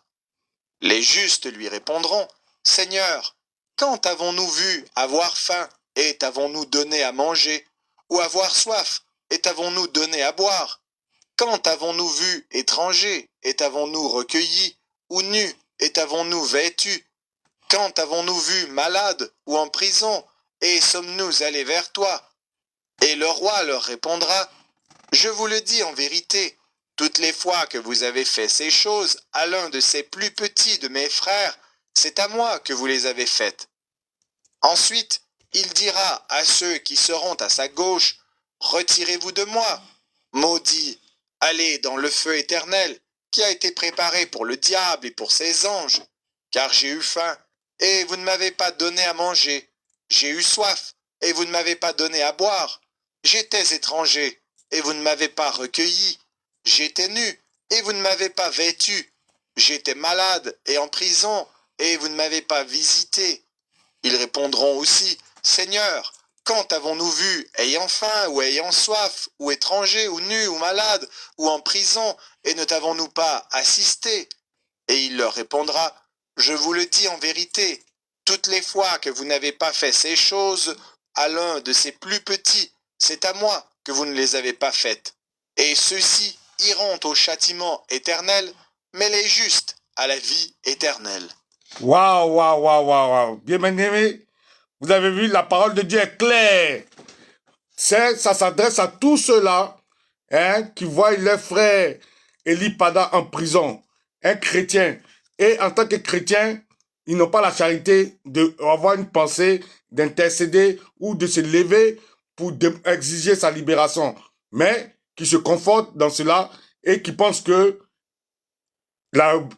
Les justes lui répondront, « Seigneur, quand avons-nous vu avoir faim, et t'avons-nous donné à manger, ou avoir soif, et t'avons-nous donné à boire? Quand avons-nous vu étranger, et t'avons-nous recueilli, ou nus et t'avons-nous vêtus? Quand t'avons-nous vu malade ou en prison et sommes-nous allés vers toi? Et le roi leur répondra, je vous le dis en vérité, toutes les fois que vous avez fait ces choses à l'un de ces plus petits de mes frères, c'est à moi que vous les avez faites. Ensuite, il dira à ceux qui seront à sa gauche, retirez-vous de moi, maudits, allez dans le feu éternel qui a été préparé pour le diable et pour ses anges, car j'ai eu faim et vous ne m'avez pas donné à manger, j'ai eu soif et vous ne m'avez pas donné à boire, j'étais étranger et vous ne m'avez pas recueilli, j'étais nu et vous ne m'avez pas vêtu, j'étais malade et en prison et vous ne m'avez pas visité. Ils répondront aussi, Seigneur, quand avons-nous vu, ayant faim ou ayant soif, ou étranger, ou nu, ou malade, ou en prison, et ne t'avons-nous pas assisté? Et il leur répondra, je vous le dis en vérité, toutes les fois que vous n'avez pas fait ces choses à l'un de ces plus petits, c'est à moi que vous ne les avez pas faites. Et ceux-ci iront au châtiment éternel, mais les justes à la vie éternelle. Waouh, waouh, waouh, waouh, waouh. Bien-aimés, vous avez vu, la parole de Dieu est claire. Ça s'adresse à tous ceux-là qui voient leur frère Elipada en prison, un chrétien. Et en tant que chrétien, ils n'ont pas la charité d'avoir une pensée, d'intercéder ou de se lever pour exiger sa libération. Mais qui se confortent dans cela et qui pensent que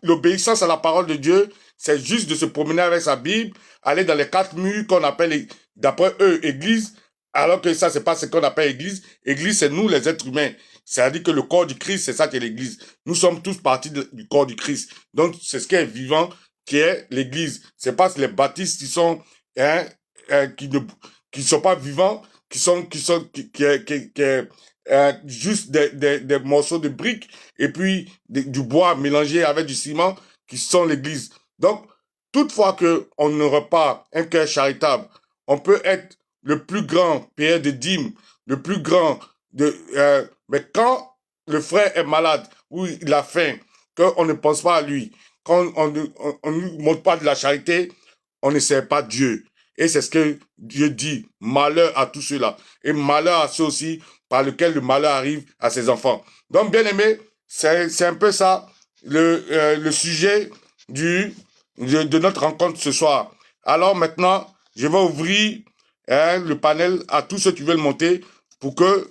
l'obéissance à la parole de Dieu, c'est juste de se promener avec sa Bible, aller dans les 4 murs qu'on appelle, d'après eux, église, alors que ça, c'est pas ce qu'on appelle église. Église, c'est nous, les êtres humains. C'est-à-dire que le corps du Christ, c'est ça qui est l'église. Nous sommes tous partis du corps du Christ. Donc, c'est ce qui est vivant, qui est l'église. C'est pas les baptistes qui sont, qui sont pas vivants, juste des morceaux de briques et puis du bois mélangé avec du ciment qui sont l'église. Donc, toutefois que on n'aura pas un cœur charitable, on peut être le plus grand payeur de dîmes, le plus grand mais quand le frère est malade ou il a faim, qu'on ne pense pas à lui, quand on ne montre pas de la charité, on ne sert pas Dieu. Et c'est ce que Dieu dit, malheur à tous ceux-là. Et malheur à ceux aussi par lesquels le malheur arrive à ses enfants. Donc, bien aimé, c'est un peu ça le sujet de notre rencontre ce soir. Alors maintenant, je vais ouvrir le panel à tous ceux qui veulent monter pour que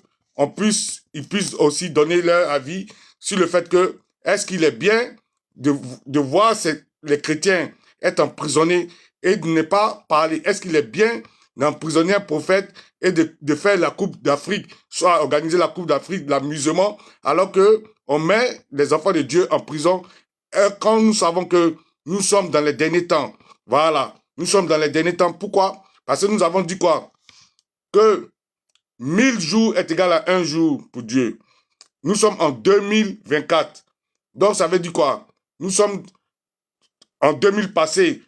ils puissent aussi donner leur avis sur le fait que est-ce qu'il est bien de voir les chrétiens être emprisonnés et de ne pas parler. Est-ce qu'il est bien d'emprisonner un prophète et de faire la Coupe d'Afrique, soit organiser la Coupe d'Afrique de l'amusement, alors que on met les enfants de Dieu en prison quand nous savons que nous sommes dans les derniers temps. Voilà, nous sommes dans les derniers temps. Pourquoi? Parce que nous avons dit quoi? Que 1000 jours est égal à 1 jour pour Dieu. Nous sommes en 2024. Donc ça veut dire quoi? Nous sommes en 2000 passé.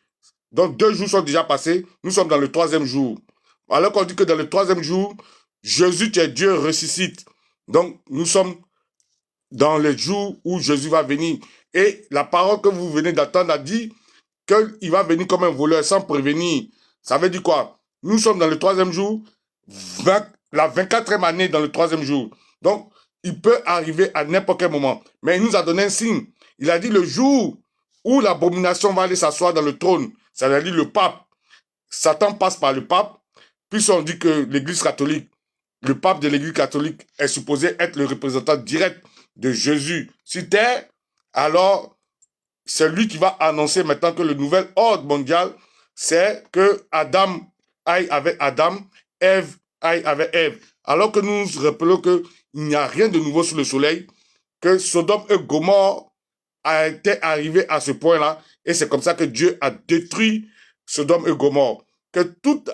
Donc 2 jours sont déjà passés. Nous sommes dans le 3e jour. Alors qu'on dit que dans le 3e jour, Jésus, qui est Dieu, ressuscite. Donc nous sommes dans les jours où Jésus va venir. Et la parole que vous venez d'attendre a dit qu'il va venir comme un voleur sans prévenir. Ça veut dire quoi? Nous sommes dans le 3e jour, la 24e année dans le 3e jour. Donc, il peut arriver à n'importe quel moment. Mais il nous a donné un signe. Il a dit le jour où l'abomination va aller s'asseoir dans le trône, c'est-à-dire le pape. Satan passe par le pape, puis on dit que l'église catholique, le pape de l'église catholique est supposé être le représentant direct de Jésus sur terre. Alors, c'est lui qui va annoncer maintenant que le nouvel ordre mondial, c'est que Adam aille avec Adam, Ève aille avec Ève. Alors que nous nous rappelons qu'il n'y a rien de nouveau sous le soleil, que Sodome et Gomorrhe a été arrivé à ce point-là, et c'est comme ça que Dieu a détruit Sodome et Gomorrhe. Que toutes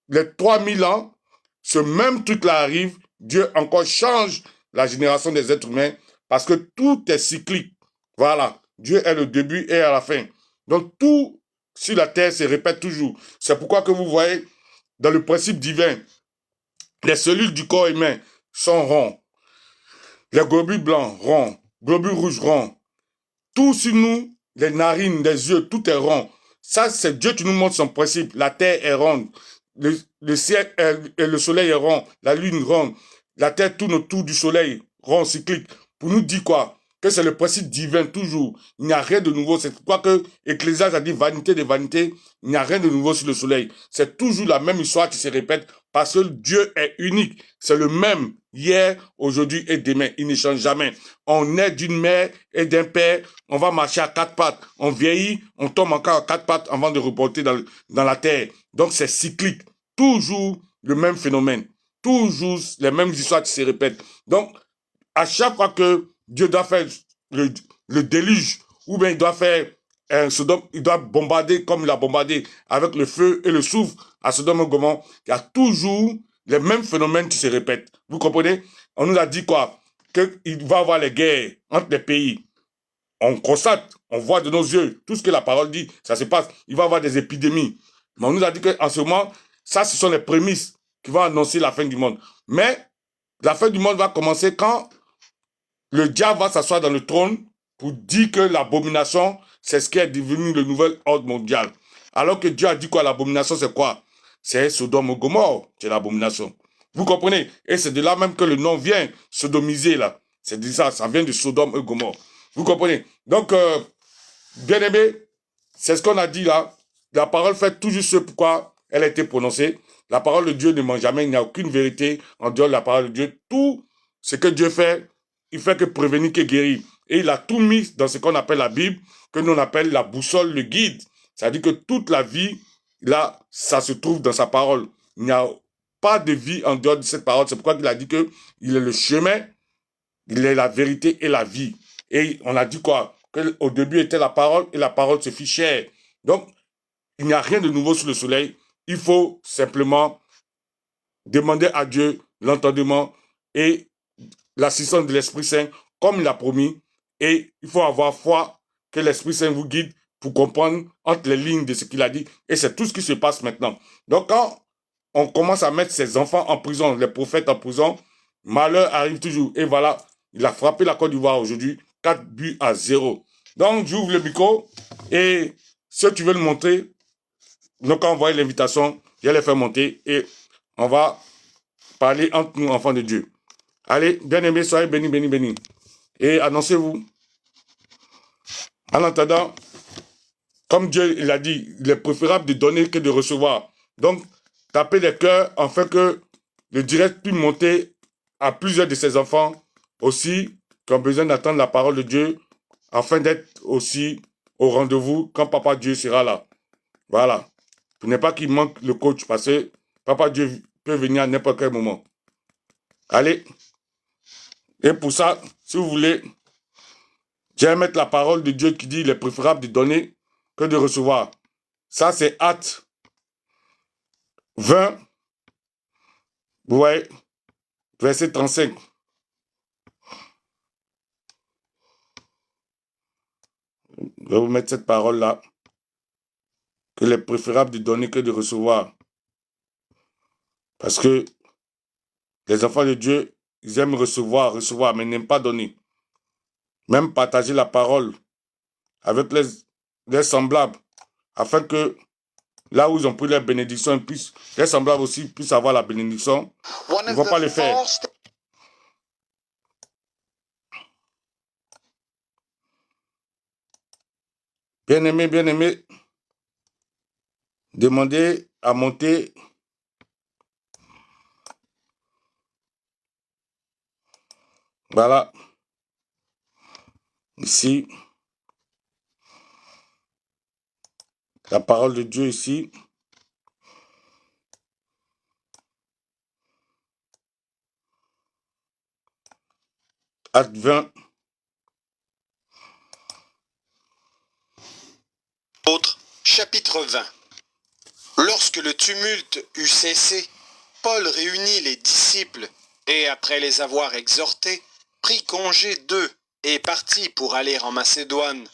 les 3000 ans, ce même truc-là arrive, Dieu encore change la génération des êtres humains, parce que tout est cyclique. Voilà. Dieu est le début et à la fin. Donc tout sur la terre se répète toujours. C'est pourquoi que vous voyez, dans le principe divin, les cellules du corps humain sont ronds. Les globules blancs, ronds. Globules rouges, ronds. Tout sur nous les narines, les yeux, tout est rond. Ça, c'est Dieu qui nous montre son principe. La terre est ronde, le ciel et le soleil est rond, la lune ronde, la terre tourne autour du soleil, rond, cyclique. Pour nous dire quoi? Que c'est le principe divin toujours. Il n'y a rien de nouveau. C'est pourquoi que Ecclésiaste a dit vanité de vanité. Il n'y a rien de nouveau sur le soleil. C'est toujours la même histoire qui se répète parce que Dieu est unique. C'est le même hier, aujourd'hui et demain. Il ne change jamais. On est d'une mère et d'un père. On va marcher à quatre pattes. On vieillit, on tombe encore à quatre pattes avant de reporter dans la terre. Donc c'est cyclique. Toujours le même phénomène. Toujours les mêmes histoires qui se répètent. Donc, à chaque fois que Dieu doit faire le déluge, ou bien il doit faire Sodome, il doit bombarder comme il a bombardé avec le feu et le souffle à Sodome et Gomorrhe, il y a toujours les mêmes phénomènes qui se répètent. Vous comprenez? On nous a dit quoi? Qu'il va y avoir les guerres entre les pays. On constate, on voit de nos yeux, tout ce que la parole dit, ça se passe. Il va y avoir des épidémies. Mais on nous a dit qu'en ce moment, ça, ce sont les prémices qui vont annoncer la fin du monde. Mais la fin du monde va commencer quand le diable va s'asseoir dans le trône pour dire que l'abomination, c'est ce qui est devenu le nouvel ordre mondial. Alors que Dieu a dit quoi? L'abomination, c'est quoi? C'est Sodome et Gomorrhe, c'est l'abomination. Vous comprenez? Et c'est de là même que le nom vient, sodomiser là. C'est de ça, ça vient de Sodome et Gomorrhe. Vous comprenez? Donc, bien aimé, c'est ce qu'on a dit là. La parole fait toujours ce pourquoi elle a été prononcée. La parole de Dieu ne ment jamais, il n'y a aucune vérité en dehors de la parole de Dieu. Tout ce que Dieu fait, il fait que prévenir, que guérir. Et il a tout mis dans ce qu'on appelle la Bible, que nous on appelle la boussole, le guide. C'est-à-dire que toute la vie, là, ça se trouve dans sa parole. Il n'y a pas de vie en dehors de cette parole. C'est pourquoi il a dit que il est le chemin, il est la vérité et la vie. Et on a dit quoi? Qu'au début était la parole et la parole se fit chair. Donc, il n'y a rien de nouveau sous le soleil. Il faut simplement demander à Dieu l'entendement et l'assistance de l'Esprit Saint, comme il a promis. Et il faut avoir foi que l'Esprit Saint vous guide pour comprendre entre les lignes de ce qu'il a dit. Et c'est tout ce qui se passe maintenant. Donc, quand on commence à mettre ses enfants en prison, les prophètes en prison, malheur arrive toujours. Et voilà, il a frappé la Côte d'Ivoire aujourd'hui, 4-0. Donc, j'ouvre le micro et ceux qui veulent montrer, donc envoyer l'invitation, je vais les faire monter et on va parler entre nous, enfants de Dieu. Allez, bien-aimés, soyez bénis, bénis, bénis. Et annoncez-vous. En attendant, comme Dieu il a dit, il est préférable de donner que de recevoir. Donc, tapez les cœurs afin que le direct puisse monter à plusieurs de ses enfants aussi qui ont besoin d'attendre la parole de Dieu afin d'être aussi au rendez-vous quand Papa Dieu sera là. Voilà. Pour ne pas qu'il manque le coach parce que Papa Dieu peut venir à n'importe quel moment. Allez. Et pour ça, si vous voulez, je vais mettre la parole de Dieu qui dit il est préférable de donner que de recevoir. Ça, c'est Actes 20, ouais, verset 35. Je vais vous mettre cette parole-là. Qu'il est préférable de donner que de recevoir. Parce que les enfants de Dieu, ils aiment recevoir, mais n'aiment pas donner. Même partager la parole avec les semblables, afin que là où ils ont pris leur bénédiction, les semblables aussi puissent avoir la bénédiction. Ils ne vont pas le faire. Bien-aimé, demandez à monter. Voilà. Ici. La parole de Dieu ici. Acte 20. Autre, chapitre 20. Lorsque le tumulte eut cessé, Paul réunit les disciples et, après les avoir exhortés, prit congé d'eux et partit pour aller en Macédoine.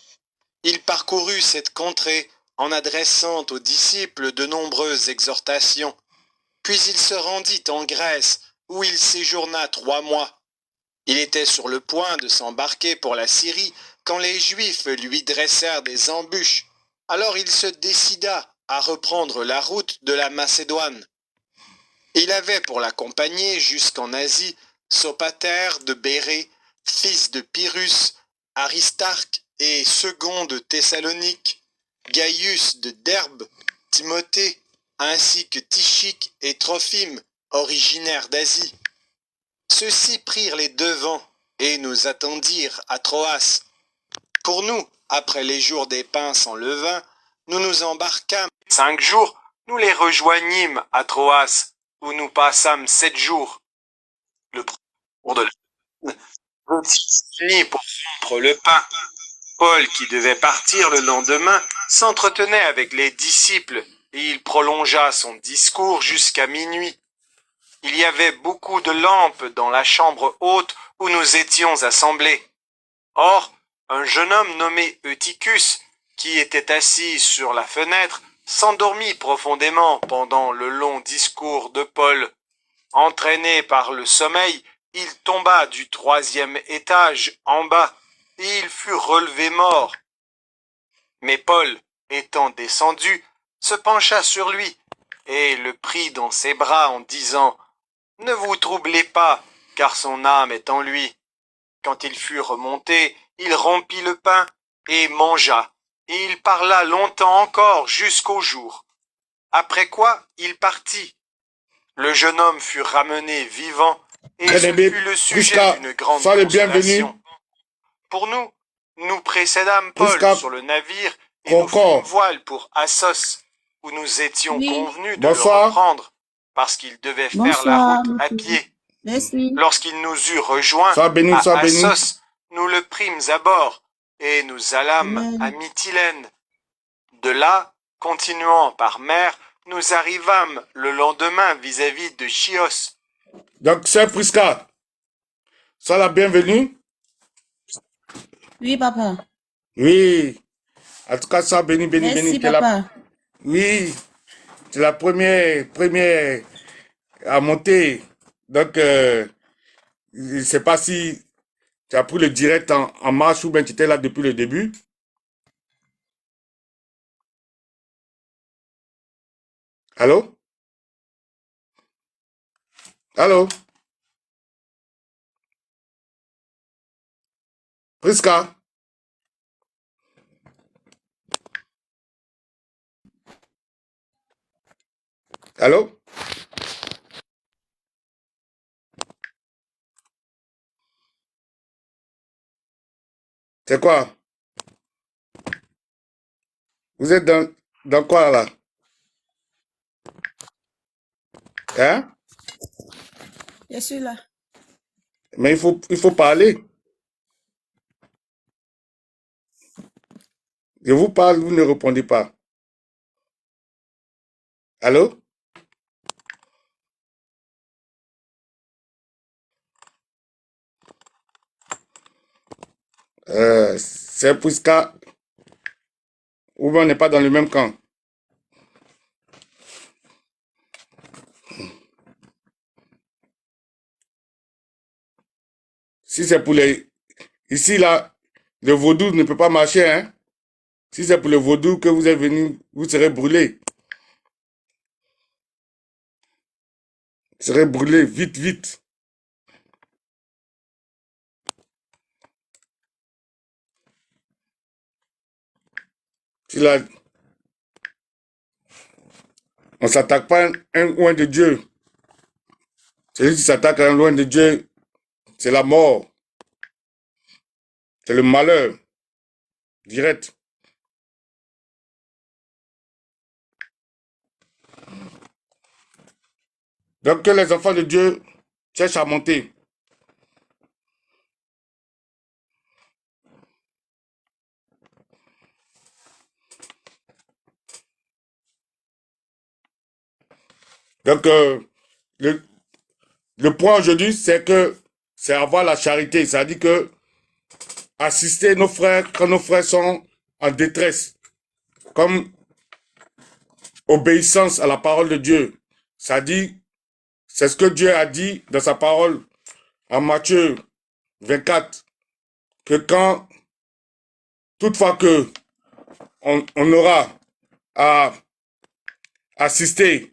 Il parcourut cette contrée en adressant aux disciples de nombreuses exhortations. Puis il se rendit en Grèce, où il séjourna 3 mois. Il était sur le point de s'embarquer pour la Syrie quand les Juifs lui dressèrent des embûches, alors il se décida à reprendre la route de la Macédoine. Il avait pour l'accompagner jusqu'en Asie Sopater de Bérée, fils de Pyrrhus, Aristarque et second de Thessalonique, Gaius de Derbe, Timothée, ainsi que Tychique et Trophime, originaires d'Asie. Ceux-ci prirent les devants et nous attendirent à Troas. Pour nous, après les jours des pains sans levain, nous nous embarquâmes. 5 jours, nous les rejoignîmes à Troas, où nous passâmes 7 jours. Le jour de la nuit pour rompre le pain. Paul, qui devait partir le lendemain, s'entretenait avec les disciples et il prolongea son discours jusqu'à minuit. Il y avait beaucoup de lampes dans la chambre haute où nous étions assemblés. Or, un jeune homme nommé Eutychus, qui était assis sur la fenêtre, s'endormit profondément pendant le long discours de Paul. Entraîné par le sommeil, il tomba du 3e étage en bas, et il fut relevé mort. Mais Paul, étant descendu, se pencha sur lui, et le prit dans ses bras en disant « Ne vous troublez pas, car son âme est en lui. » Quand il fut remonté, il rompit le pain et mangea, et il parla longtemps encore jusqu'au jour. Après quoi, il partit. Le jeune homme fut ramené vivant, et ce fut le sujet d'une grande consolation. Pour nous, nous précédâmes Paul sur le navire et nous fîmes voile pour Assos, où nous étions convenus de le reprendre, parce qu'il devait faire la route à pied. Lorsqu'il nous eut rejoints à Assos, nous le prîmes à bord et nous allâmes à Mytilène. De là, continuant par mer, nous arrivâmes le lendemain vis-à-vis de Chios. Donc, c'est Prisca. Sois la bienvenue. Oui, papa. Oui. En tout cas, sois béni, béni, Merci, béni. papa. Oui. C'est la première à monter. Donc, je ne sais pas si tu as pris le direct en marche ou bien tu étais là depuis le début. Allô? Allô? Prisca? Allô? C'est quoi? Vous êtes dans quoi là? Hein? Je suis là. Mais il faut parler. Je vous parle, vous ne répondez pas. Allô? C'est Prisca. Ou bien on n'est pas dans le même camp. Si c'est pour les... Ici, là, le vaudou ne peut pas marcher, hein. Si c'est pour le vaudou que vous êtes venu, vous serez brûlé. Vous serez brûlé, vite, vite. Si là, on ne s'attaque pas à un loin de Dieu. Celui qui s'attaque à un loin de Dieu, c'est la mort. C'est le malheur. Direct. Donc que les enfants de Dieu cherchent à monter. Donc le point aujourd'hui, c'est avoir la charité. C'est-à-dire que assister nos frères quand nos frères sont en détresse. Comme obéissance à la parole de Dieu. Ça dit, c'est ce que Dieu a dit dans sa parole en Matthieu 24, que quand toutefois que on aura à assister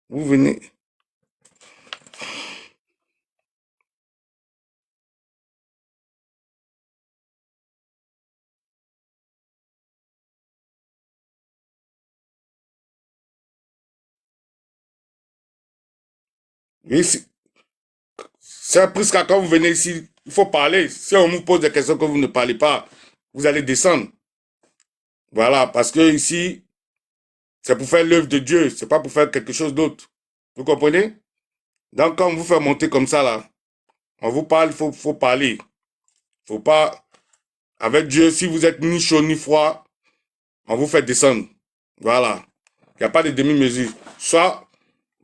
vous venez. Oui, c'est presque quand vous venez ici, il faut parler. Si on vous pose des questions que vous ne parlez pas, vous allez descendre. Voilà, parce que ici, c'est pour faire l'œuvre de Dieu, c'est pas pour faire quelque chose d'autre. Vous comprenez? Donc, quand on vous fait monter comme ça, là, on vous parle, il faut parler. Faut pas, avec Dieu, si vous êtes ni chaud ni froid, on vous fait descendre. Voilà. Il n'y a pas de demi-mesure. Soit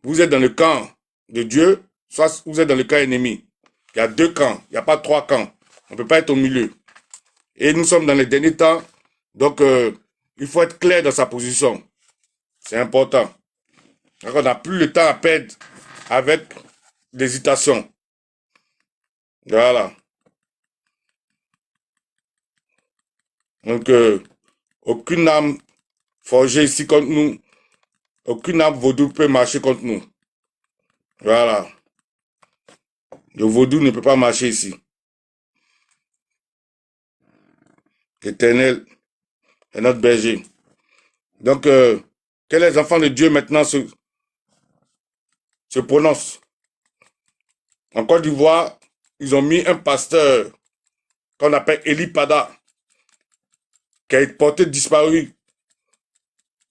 vous êtes dans le camp de Dieu, soit vous êtes dans le camp ennemi. Il y a 2 camps, il n'y a pas 3 camps. On ne peut pas être au milieu. Et nous sommes dans les derniers temps, donc il faut être clair dans sa position. C'est important. Donc on n'a plus le temps à perdre avec l'hésitation. Voilà. Donc, aucune âme forgée ici contre nous, aucune âme vaudou peut marcher contre nous. Voilà. Le vaudou ne peut pas marcher ici. L'Éternel est notre berger. Donc, que les enfants de Dieu maintenant se prononcent. En Côte d'Ivoire, ils ont mis un pasteur qu'on appelle Eli Pada, qui a été porté disparu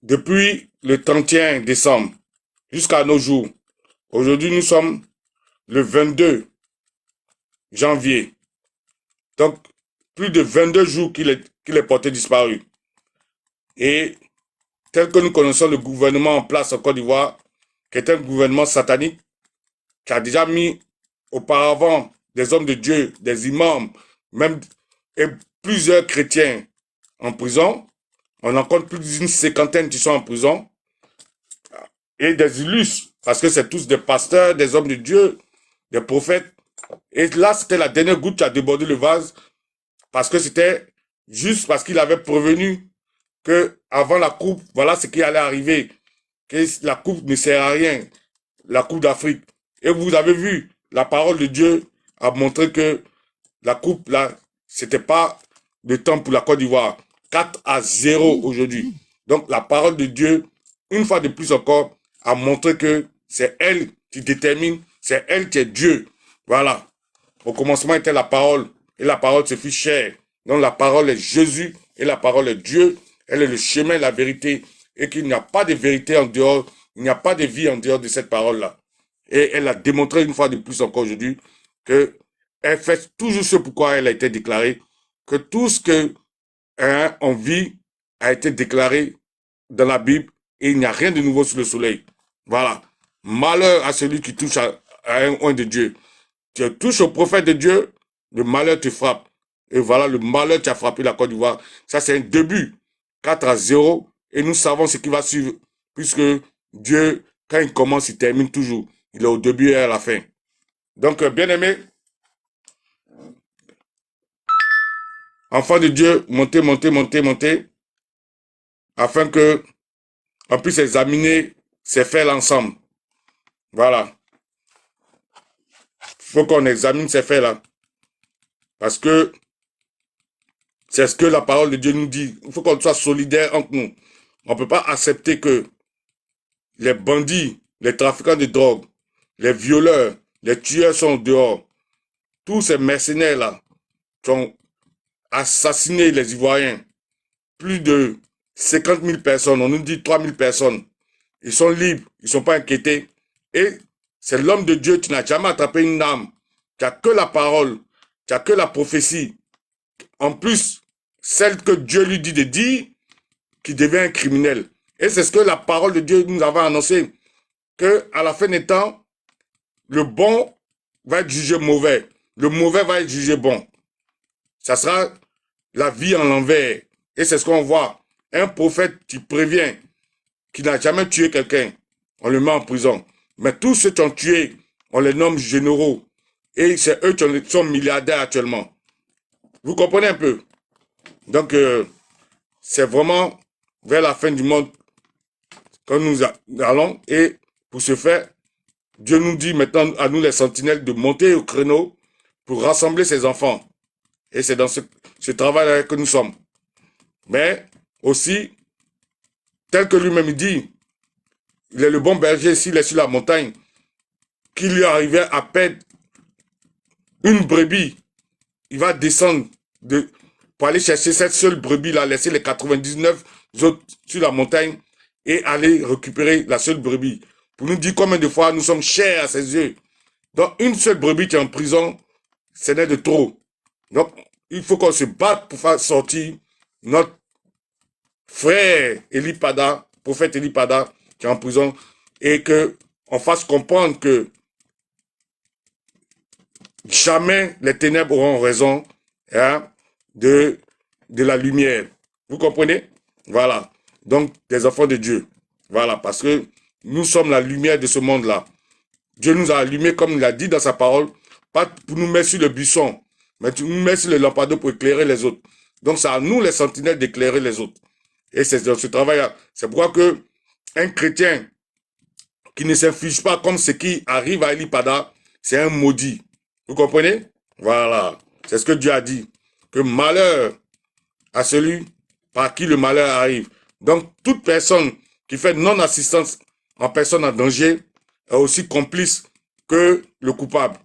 depuis le 31 décembre jusqu'à nos jours. Aujourd'hui, nous sommes le 22 janvier. Donc, plus de 22 jours qu'il est porté disparu. Et tel que nous connaissons le gouvernement en place en Côte d'Ivoire, qui est un gouvernement satanique, qui a déjà mis auparavant des hommes de Dieu, des imams, même et plusieurs chrétiens en prison. On en compte plus d'une 50aine qui sont en prison. Et des illustres, parce que c'est tous des pasteurs, des hommes de Dieu, des prophètes. Et là, c'était la dernière goutte qui a débordé le vase, parce que c'était juste parce qu'il avait prévenu que avant la coupe, voilà ce qui allait arriver, que la coupe ne sert à rien, la coupe d'Afrique. Et vous avez vu, la parole de Dieu a montré que la coupe, là, c'était pas le temps pour la Côte d'Ivoire. 4-0 aujourd'hui. Donc, la parole de Dieu, une fois de plus encore, a montré que c'est elle qui détermine, c'est elle qui est Dieu. Voilà. Au commencement était la parole, et la parole se fit chair. Donc, la parole est Jésus, et la parole est Dieu. Elle est le chemin, la vérité, et qu'il n'y a pas de vérité en dehors, il n'y a pas de vie en dehors de cette parole-là. Et elle a démontré une fois de plus encore aujourd'hui que elle fait toujours ce pourquoi elle a été déclarée, que tout ce que on vit a été déclaré dans la Bible et il n'y a rien de nouveau sous le soleil. Voilà. Malheur à celui qui touche à un oint de Dieu. Tu touches au prophète de Dieu, le malheur te frappe. Et voilà, le malheur qui a frappé la Côte d'Ivoire. Ça, c'est un début. 4-0. Et nous savons ce qui va suivre. Puisque Dieu, quand il commence, il termine toujours. Il est au début et à la fin. Donc, bien aimé, enfants de Dieu, montez, montez, montez, montez, afin que on puisse examiner ces faits ensemble. Voilà. Il faut qu'on examine ces faits-là. Parce que c'est ce que la parole de Dieu nous dit. Il faut qu'on soit solidaire entre nous. On ne peut pas accepter que les bandits, les trafiquants de drogue, les violeurs, les tueurs sont dehors. Tous ces mercenaires-là qui ont assassiné les Ivoiriens. Plus de 50 000 personnes, on nous dit 3 000 personnes. Ils sont libres, ils ne sont pas inquiétés. Et c'est l'homme de Dieu qui n'a jamais attrapé une âme, qui a que la parole, qui a que la prophétie. En plus, celle que Dieu lui dit de dire, qui devient un criminel. Et c'est ce que la parole de Dieu nous avait annoncé, que à la fin des temps, le bon va être jugé mauvais, le mauvais va être jugé bon. Ça sera la vie en l'envers. Et c'est ce qu'on voit. Un prophète qui prévient, qui n'a jamais tué quelqu'un, on le met en prison. Mais tous ceux qui ont tué on les nomme généraux. Et c'est eux qui sont milliardaires actuellement. Vous comprenez un peu? Donc, c'est vraiment vers la fin du monde que nous allons. Et pour ce faire, Dieu nous dit maintenant à nous les sentinelles de monter au créneau pour rassembler ses enfants. Et c'est dans ce travail-là que nous sommes. Mais aussi, tel que lui-même dit, il est le bon berger s'il est sur la montagne, qu'il lui arrivait à perdre une brebis. Il va descendre pour aller chercher cette seule brebis-là, laisser les 99 autres sur la montagne et aller récupérer la seule brebis. Pour nous dire combien de fois nous sommes chers à ses yeux. Donc, une seule brebis qui est en prison, ce n'est de trop. Donc, il faut qu'on se batte pour faire sortir notre frère Elipada, prophète Elipada, qui est en prison, et qu'on fasse comprendre que jamais les ténèbres auront raison de la lumière. Vous comprenez? Voilà. Donc, des enfants de Dieu. Voilà, parce que nous sommes la lumière de ce monde-là. Dieu nous a allumés, comme il a dit dans sa parole, pas pour nous mettre sur le buisson, mais pour nous mettre sur le lampadaire pour éclairer les autres. Donc, c'est à nous, les sentinelles, d'éclairer les autres. Et c'est dans ce travail-là. C'est pourquoi que un chrétien qui ne s'inflige pas comme ce qui arrive à Elipada, c'est un maudit. Vous comprenez? Voilà. C'est ce que Dieu a dit. Que malheur à celui par qui le malheur arrive. Donc, toute personne qui fait non-assistance en personne en danger est aussi complice que le coupable.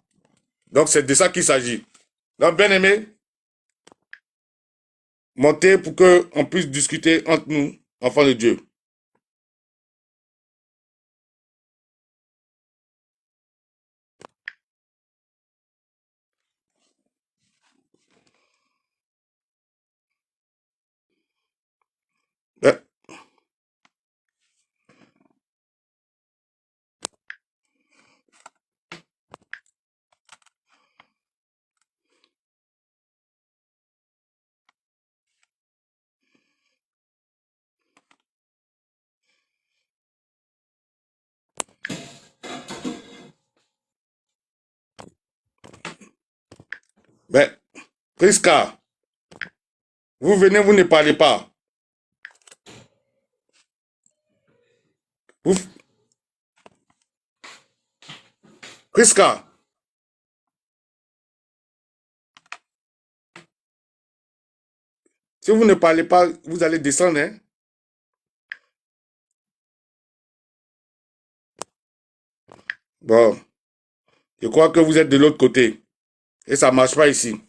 Donc, c'est de ça qu'il s'agit. Donc, bien aimé, montez pour qu'on puisse discuter entre nous, enfants de Dieu. Ben, Priska, vous venez, vous ne parlez pas. Vous, Priska, si vous ne parlez pas, vous allez descendre, hein? Bon, je crois que vous êtes de l'autre côté. Et ça ne marche pas ici.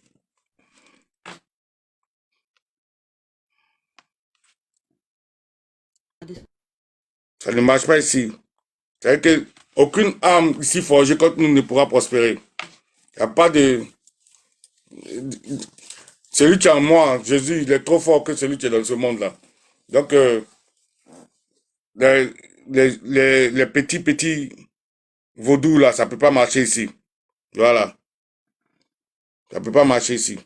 Ça ne marche pas ici. C'est-à-dire qu'aucune arme ici forgée contre nous ne pourra prospérer. Il n'y a pas de... Celui qui est en moi, Jésus, il est trop fort que celui qui est dans ce monde-là. Donc, les petits vaudous, là, ça ne peut pas marcher ici. Voilà. Ça ne peut pas marcher ici.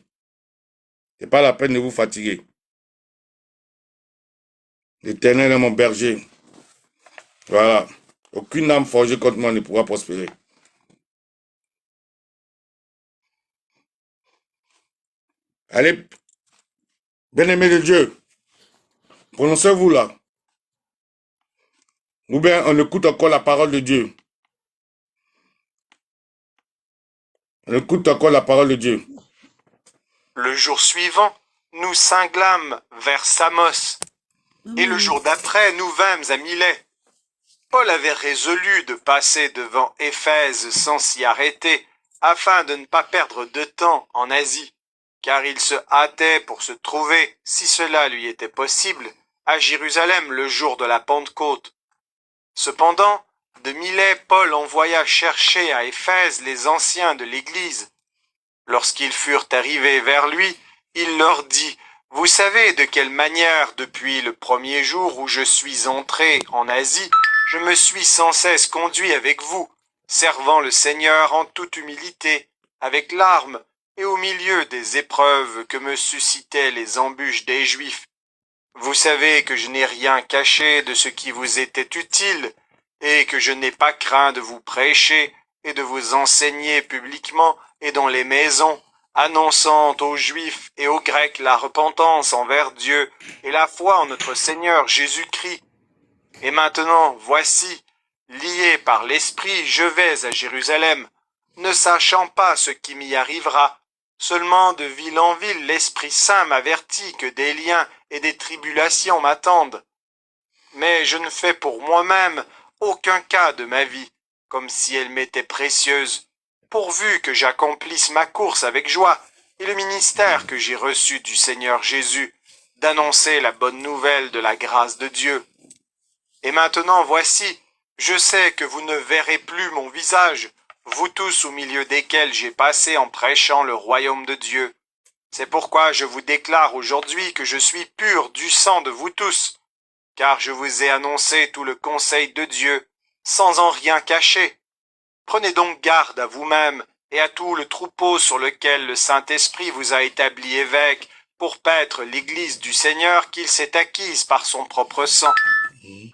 Ce n'est pas la peine de vous fatiguer. L'Éternel est mon berger. Voilà. Aucune âme forgée contre moi ne pourra prospérer. Allez, bien-aimés de Dieu, prononcez-vous là. Ou bien on écoute encore la parole de Dieu. On écoute encore la parole de Dieu. Le jour suivant, nous cinglâmes vers Samos, et le jour d'après, nous vînmes à Milet. Paul avait résolu de passer devant Éphèse sans s'y arrêter, afin de ne pas perdre de temps en Asie, car il se hâtait pour se trouver, si cela lui était possible, à Jérusalem le jour de la Pentecôte. Cependant, de Milet, Paul envoya chercher à Éphèse les anciens de l'Église. Lorsqu'ils furent arrivés vers lui, il leur dit « Vous savez de quelle manière, depuis le premier jour où je suis entré en Asie, je me suis sans cesse conduit avec vous, servant le Seigneur en toute humilité, avec larmes et au milieu des épreuves que me suscitaient les embûches des Juifs. Vous savez que je n'ai rien caché de ce qui vous était utile, et que je n'ai pas craint de vous prêcher et de vous enseigner publiquement et dans les maisons, annonçant aux Juifs et aux Grecs la repentance envers Dieu et la foi en notre Seigneur Jésus-Christ. Et maintenant, voici, lié par l'Esprit, je vais à Jérusalem, ne sachant pas ce qui m'y arrivera. Seulement de ville en ville, l'Esprit Saint m'avertit que des liens et des tribulations m'attendent. Mais je ne fais pour moi-même aucun cas de ma vie, comme si elle m'était précieuse, pourvu que j'accomplisse ma course avec joie et le ministère que j'ai reçu du Seigneur Jésus, d'annoncer la bonne nouvelle de la grâce de Dieu. Et maintenant, voici, je sais que vous ne verrez plus mon visage, vous tous au milieu desquels j'ai passé en prêchant le royaume de Dieu. C'est pourquoi je vous déclare aujourd'hui que je suis pur du sang de vous tous, car je vous ai annoncé tout le conseil de Dieu, sans en rien cacher. Prenez donc garde à vous-même et à tout le troupeau sur lequel le Saint-Esprit vous a établi évêque, pour paître l'Église du Seigneur qu'il s'est acquise par son propre sang.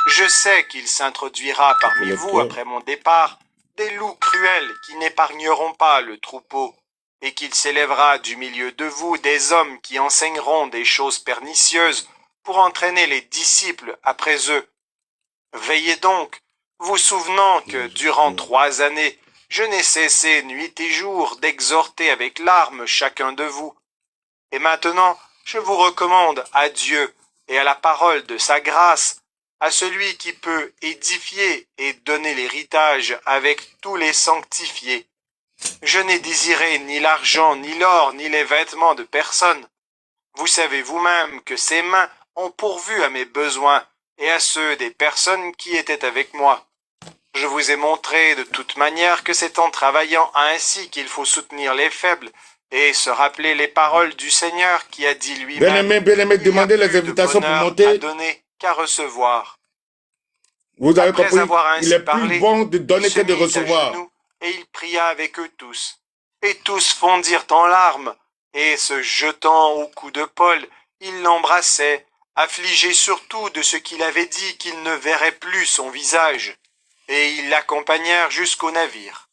Je sais qu'il s'introduira parmi vous après mon départ des loups cruels qui n'épargneront pas le troupeau, et qu'il s'élèvera du milieu de vous des hommes qui enseigneront des choses pernicieuses pour entraîner les disciples après eux. Veillez donc, vous souvenant que durant 3 années, je n'ai cessé nuit et jour d'exhorter avec larmes chacun de vous. Et maintenant, je vous recommande à Dieu et à la parole de sa grâce, à celui qui peut édifier et donner l'héritage avec tous les sanctifiés. Je n'ai désiré ni l'argent, ni l'or, ni les vêtements de personne. Vous savez vous-même que ses mains ont pourvu à mes besoins et à ceux des personnes qui étaient avec moi. Je vous ai montré de toute manière que c'est en travaillant ainsi qu'il faut soutenir les faibles et se rappeler les paroles du Seigneur qui a dit lui-même, bien aimé, il y a demandez les plus de invitations pour bonheur monter. à donner qu'à recevoir. Vous avez Après compris, avoir ainsi il est plus parlé, bon de donner il se que de mit à recevoir. genoux, et il pria avec eux tous. Et tous fondirent en larmes, et se jetant au cou de Paul, ils l'embrassaient, affligés surtout de ce qu'il avait dit qu'ils ne verraient plus son visage. Et ils l'accompagnèrent jusqu'au navire.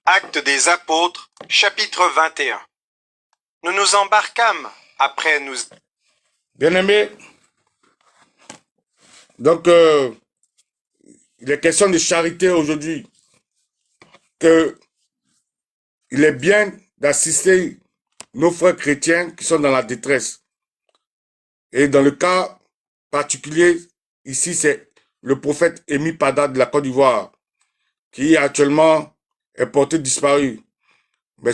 Actes des Apôtres, chapitre 21. Nous nous embarquâmes après nous... Bien-aimé, donc il est question de charité aujourd'hui, que il est bien d'assister nos frères chrétiens qui sont dans la détresse. Et dans le cas particulier, ici, c'est le prophète Émi Pada de la Côte d'Ivoire, qui actuellement est porté disparu. Mais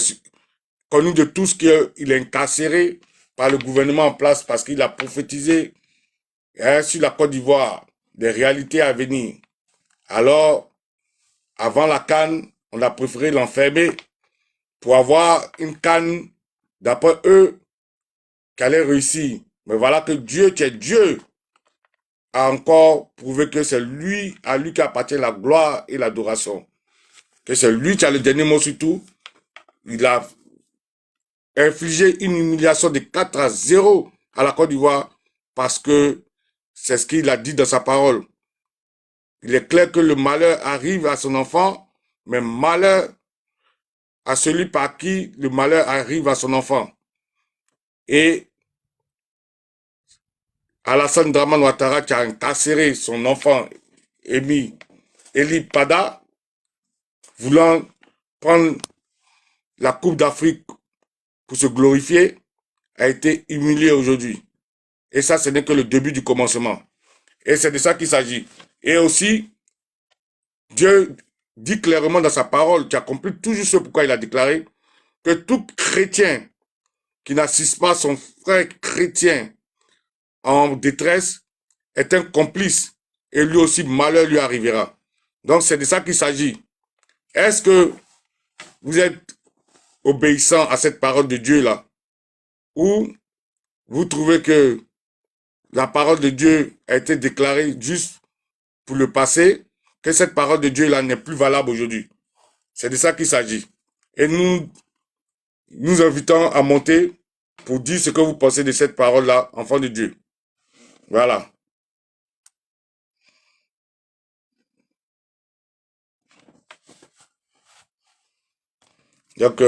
connu de tous qu'il est incarcéré par le gouvernement en place parce qu'il a prophétisé sur la Côte d'Ivoire des réalités à venir. Alors, avant la CAN, on a préféré l'enfermer pour avoir une CAN, d'après eux, qui allait réussir. Mais voilà que Dieu, qui est Dieu, a encore prouvé que c'est lui, à lui qui appartient la gloire et l'adoration. Que c'est lui qui a le dernier mot sur tout. Il a infligé une humiliation de 4-0 à la Côte d'Ivoire parce que c'est ce qu'il a dit dans sa parole. Il est clair que le malheur arrive à son enfant, mais malheur à celui par qui le malheur arrive à son enfant. Et Alassane Dramane Ouattara qui a incarcéré son enfant Émi Pada, voulant prendre la Coupe d'Afrique pour se glorifier, a été humilié aujourd'hui. Et ça, ce n'est que le début du commencement. Et c'est de ça qu'il s'agit. Et aussi, Dieu dit clairement dans sa parole, qui accomplit toujours ce pourquoi il a déclaré, que tout chrétien qui n'assiste pas son frère chrétien en détresse est un complice et lui aussi malheur lui arrivera. Donc c'est de ça qu'il s'agit. Est-ce que vous êtes obéissant à cette parole de Dieu là, ou vous trouvez que la parole de Dieu a été déclarée juste pour le passé, que cette parole de Dieu là n'est plus valable aujourd'hui? C'est de ça qu'il s'agit. Et nous invitons à monter pour dire ce que vous pensez de cette parole là, enfant de Dieu. Voilà. Donc,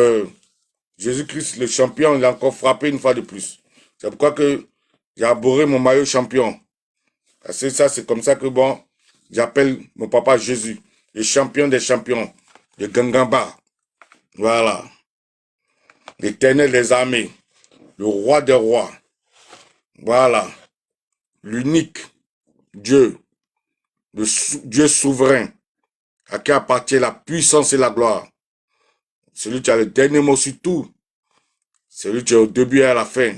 Jésus-Christ, le champion, il a encore frappé une fois de plus. C'est pourquoi que j'ai arboré mon maillot champion. Parce que ça, c'est comme ça que, bon, j'appelle mon papa Jésus, le champion des champions, le Gangamba. Voilà. L'éternel des armées, le roi des rois. Voilà. L'unique Dieu, Dieu souverain, à qui appartient la puissance et la gloire. Celui qui a le dernier mot sur tout. Celui qui est au début et à la fin.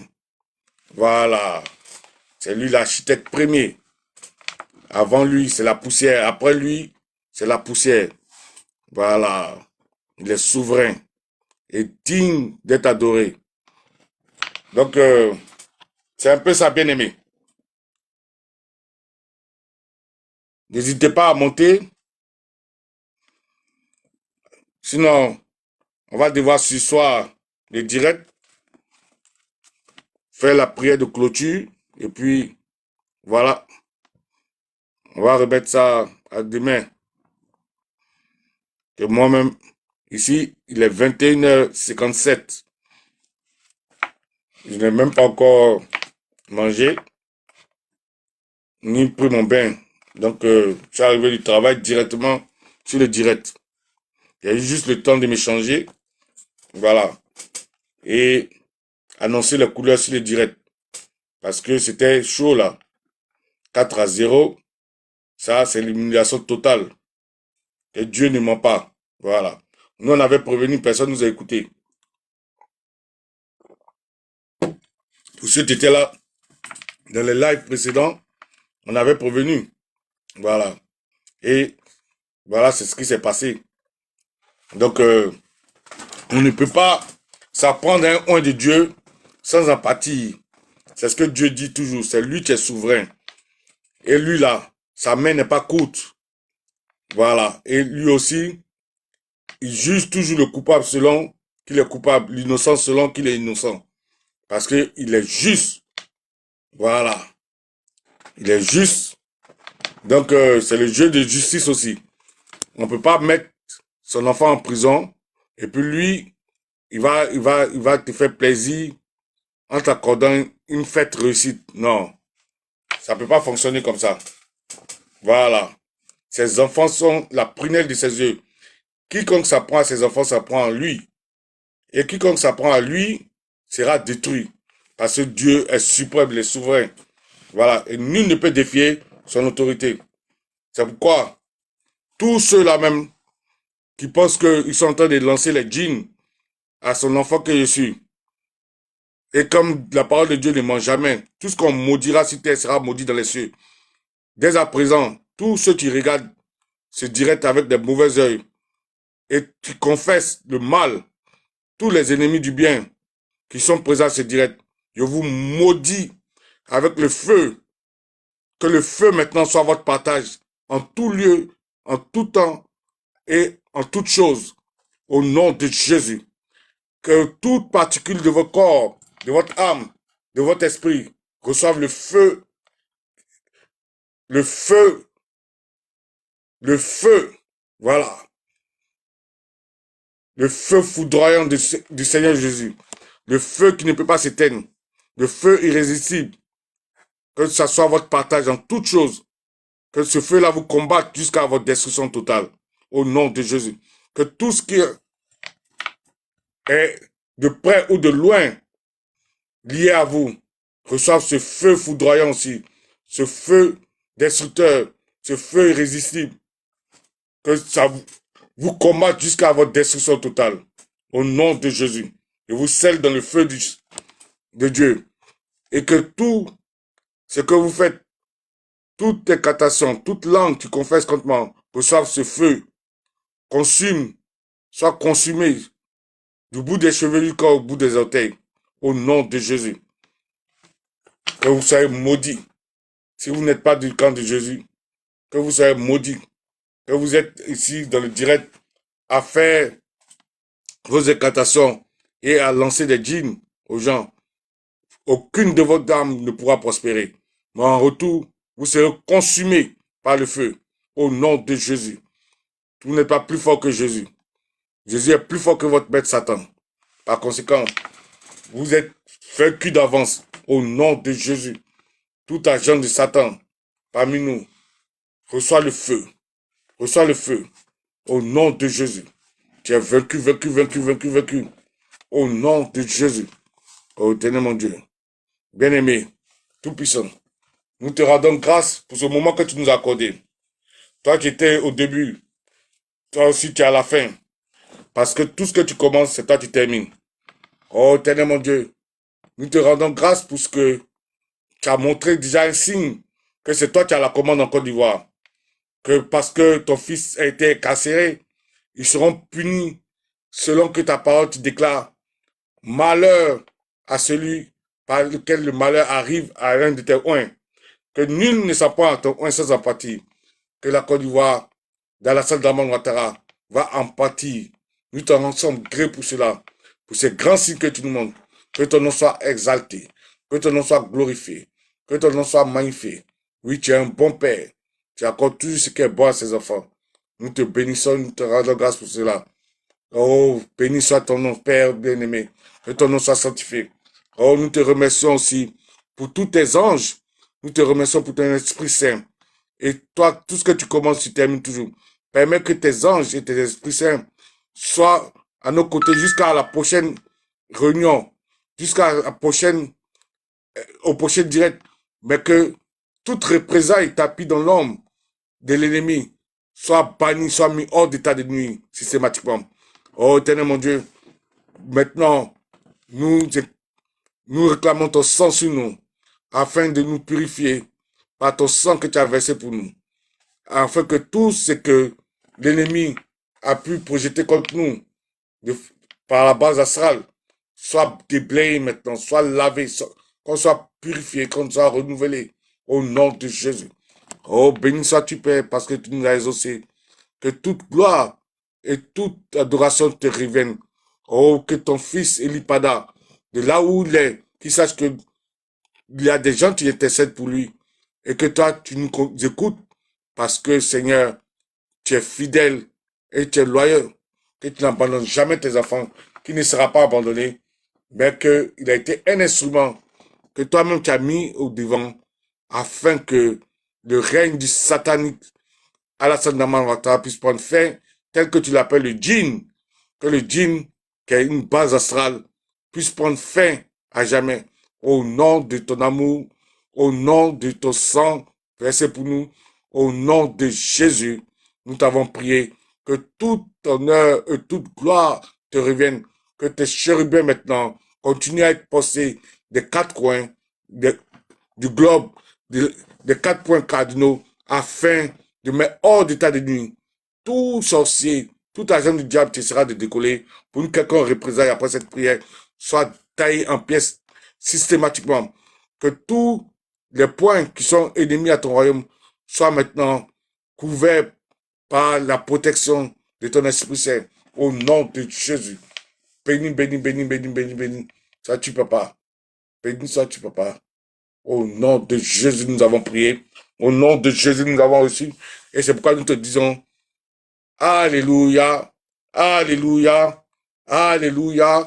Voilà. C'est lui l'architecte premier. Avant lui, c'est la poussière. Après lui, c'est la poussière. Voilà. Il est souverain et digne d'être adoré. Donc, c'est un peu ça, bien aimé. N'hésitez pas à monter. Sinon, on va devoir ce soir le direct, faire la prière de clôture. Et puis, voilà. On va remettre ça à demain. Que moi-même, ici, il est 21h57. Je n'ai même pas encore mangé, ni pris mon bain. Donc, je suis arrivé du travail directement sur le direct. Il y a eu juste le temps de m'échanger. Voilà. Et annoncer les couleurs sur le direct. Parce que c'était chaud là. 4-0. Ça, c'est l'humiliation totale. Et Dieu ne ment pas. Voilà. Nous, on avait prévenu, personne nous a écouté. Pour ceux qui étaient là, dans les lives précédents, on avait prévenu. Voilà. Et voilà, c'est ce qui s'est passé. Donc, on ne peut pas s'apprendre un oint de Dieu sans empathie. C'est ce que Dieu dit toujours. C'est lui qui est souverain. Et lui, là, sa main n'est pas courte. Voilà. Et lui aussi, il juge toujours le coupable selon qu'il est coupable, l'innocent selon qu'il est innocent. Parce qu'il est juste. Voilà. Il est juste. Donc, c'est le jeu de justice aussi. On ne peut pas mettre son enfant en prison et puis lui, il va te faire plaisir en t'accordant une fête réussite. Non. Ça ne peut pas fonctionner comme ça. Voilà. Ses enfants sont la prunelle de ses yeux. Quiconque s'apprend à ses enfants s'apprend à lui. Et quiconque s'apprend à lui sera détruit. Parce que Dieu est suprême, il est souverain. Voilà. Et nul ne peut défier son autorité. C'est pourquoi tous ceux-là même qui pensent qu'ils sont en train de lancer les djinns à son enfant que je suis. Et comme la parole de Dieu ne ment jamais, tout ce qu'on maudira sur terre sera maudit dans les cieux. Dès à présent, tous ceux qui regardent ce direct avec des mauvais yeux et qui confessent le mal, tous les ennemis du bien qui sont présents à ce direct, je vous maudis avec le feu. Que le feu maintenant soit votre partage en tout lieu, en tout temps et en toutes choses. Au nom de Jésus. Que toute particule de votre corps, de votre âme, de votre esprit reçoive le feu, le feu, le feu, voilà. Le feu foudroyant du Seigneur Jésus. Le feu qui ne peut pas s'éteindre. Le feu irrésistible. Que ça soit votre partage en toutes choses. Que ce feu-là vous combatte jusqu'à votre destruction totale. Au nom de Jésus. Que tout ce qui est de près ou de loin lié à vous reçoive ce feu foudroyant aussi. Ce feu destructeur. Ce feu irrésistible. Que ça vous combatte jusqu'à votre destruction totale. Au nom de Jésus. Et vous scelle dans le feu de Dieu. Et que tout ce que vous faites, toute incantation, toute langue qui confesse contre moi, reçoive ce feu, consume, soit consumé du bout des cheveux du corps au bout des orteils, au nom de Jésus. Que vous soyez maudits. Si vous n'êtes pas du camp de Jésus, que vous soyez maudits. Que vous êtes ici dans le direct à faire vos incantations et à lancer des djinns aux gens. Aucune de vos âmes ne pourra prospérer. Mais en retour, vous serez consumés par le feu. Au nom de Jésus. Vous n'êtes pas plus fort que Jésus. Jésus est plus fort que votre maître Satan. Par conséquent, vous êtes vaincu d'avance au nom de Jésus. Tout agent de Satan parmi nous reçoit le feu. Reçois le feu. Au nom de Jésus. Tu es vaincu, vaincu, vaincu, vaincu, vaincu. Au nom de Jésus. Oh, éternel mon Dieu. Bien-aimé, tout-puissant, nous te rendons grâce pour ce moment que tu nous as accordé. Toi qui étais au début, toi aussi tu es à la fin. Parce que tout ce que tu commences, c'est toi qui termines. Oh, éternel mon Dieu, nous te rendons grâce pour ce que tu as montré déjà un signe que c'est toi qui as la commande en Côte d'Ivoire. Que parce que ton fils a été incarcéré, ils seront punis selon que ta parole te déclare. Malheur à celui par lequel le malheur arrive à l'un de tes oins. Que nul ne s'apprend à ton oin sans empathie. Que la Côte d'Ivoire, dans la salle d'Amman Ouattara, va en pâtir. Nous t'en sommes gré pour cela, pour ces grands signes que tu nous montres. Que ton nom soit exalté, que ton nom soit glorifié, que ton nom soit magnifié. Oui, tu es un bon Père. Tu accordes tout ce qui est bon à ses enfants. Nous te bénissons, nous te rendons grâce pour cela. Oh, béni soit ton nom, Père bien-aimé. Que ton nom soit sanctifié. Oh, nous te remercions aussi pour tous tes anges. Nous te remercions pour ton Esprit Saint. Et toi, tout ce que tu commences, tu termines toujours. Permets que tes anges et tes Esprits Saints soient à nos côtés jusqu'à la prochaine réunion, jusqu'à la prochaine, au prochain direct. Mais que toute représailles tapie dans l'ombre de l'ennemi soit bannie, soit mis hors d'état de nuit systématiquement. Oh, éternel mon Dieu, maintenant, nous réclamons ton sang sur nous, afin de nous purifier par ton sang que tu as versé pour nous, afin que tout ce que l'ennemi a pu projeter contre nous par la base astrale soit déblayé maintenant, soit lavé, qu'on soit purifié, qu'on soit renouvelé au nom de Jésus. Oh, béni sois-tu, Père, parce que tu nous as exaucé. Que toute gloire et toute adoration te reviennent. Oh, que ton fils Elipada, de là où il est, qu'il sache que il y a des gens qui intercèdent pour lui et que toi, tu nous écoutes parce que, Seigneur, tu es fidèle et tu es loyal, que tu n'abandonnes jamais tes enfants, qui ne sera pas abandonné, mais qu'il a été un instrument que toi-même tu as mis au devant afin que le règne du satanique Alassane Daman Ouattara puisse prendre fin, tel que tu l'appelles le djinn, que le djinn, qui a une base astrale, puisse prendre fin à jamais. Au nom de ton amour, au nom de ton sang versé pour nous, au nom de Jésus, nous t'avons prié que tout honneur et toute gloire te reviennent, que tes chérubins maintenant continuent à être postés des quatre coins du globe, des 4 points cardinaux, afin de mettre hors d'état de nuit tout sorcier, tout agent du diable qui essaiera de décoller pour une quelconque représailles après cette prière soit taillé en pièces systématiquement. Que tous les points qui sont ennemis à ton royaume soient maintenant couverts par la protection de ton Esprit Saint au nom de Jésus. Béni, béni, béni, béni, béni, béni. Sois-tu, papa. Béni sois-tu, papa. Au nom de Jésus, nous avons prié. Au nom de Jésus, nous avons reçu. Et c'est pourquoi nous te disons, Alléluia, Alléluia, Alléluia,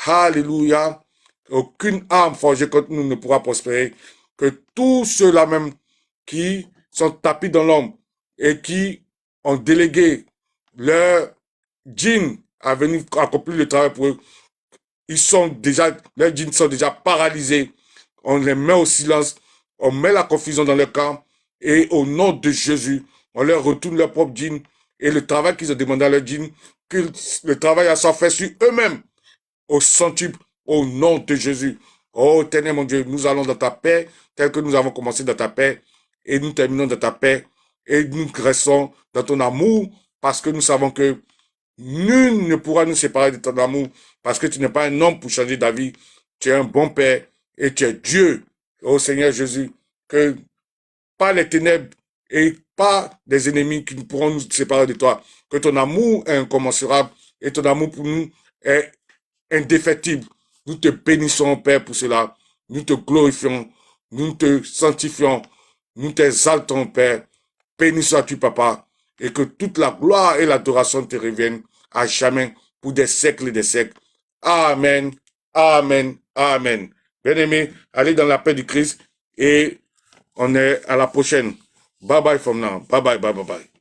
Alléluia. Aucune arme forgée contre nous ne pourra prospérer. Que tous ceux-là même qui sont tapis dans l'ombre et qui ont délégué leur djinn à venir accomplir le travail pour eux, leurs djinns sont déjà paralysés. On les met au silence, on met la confusion dans leur camp et au nom de Jésus, on leur retourne leur propre djinn et le travail qu'ils ont demandé à leur djinn, que le travail soit fait sur eux-mêmes au centuple, au nom de Jésus. Oh, éternel mon Dieu, nous allons dans ta paix, tel que nous avons commencé dans ta paix et nous terminons dans ta paix et nous restons dans ton amour parce que nous savons que nul ne pourra nous séparer de ton amour parce que tu n'es pas un homme pour changer d'avis. Tu es un bon Père et tu es Dieu. Oh Seigneur Jésus, que pas les ténèbres et pas des ennemis qui pourront nous séparer de toi. Que ton amour est incommensurable et ton amour pour nous est indéfectible. Nous te bénissons, Père, pour cela. Nous te glorifions, nous te sanctifions, nous t'exaltons, Père. Béni sois-tu, Papa, et que toute la gloire et l'adoration te reviennent à jamais, pour des siècles et des siècles. Amen, amen, amen. Bien-aimés, allez dans la paix du Christ et on est à la prochaine. Bye bye from now. Bye bye, bye bye, bye.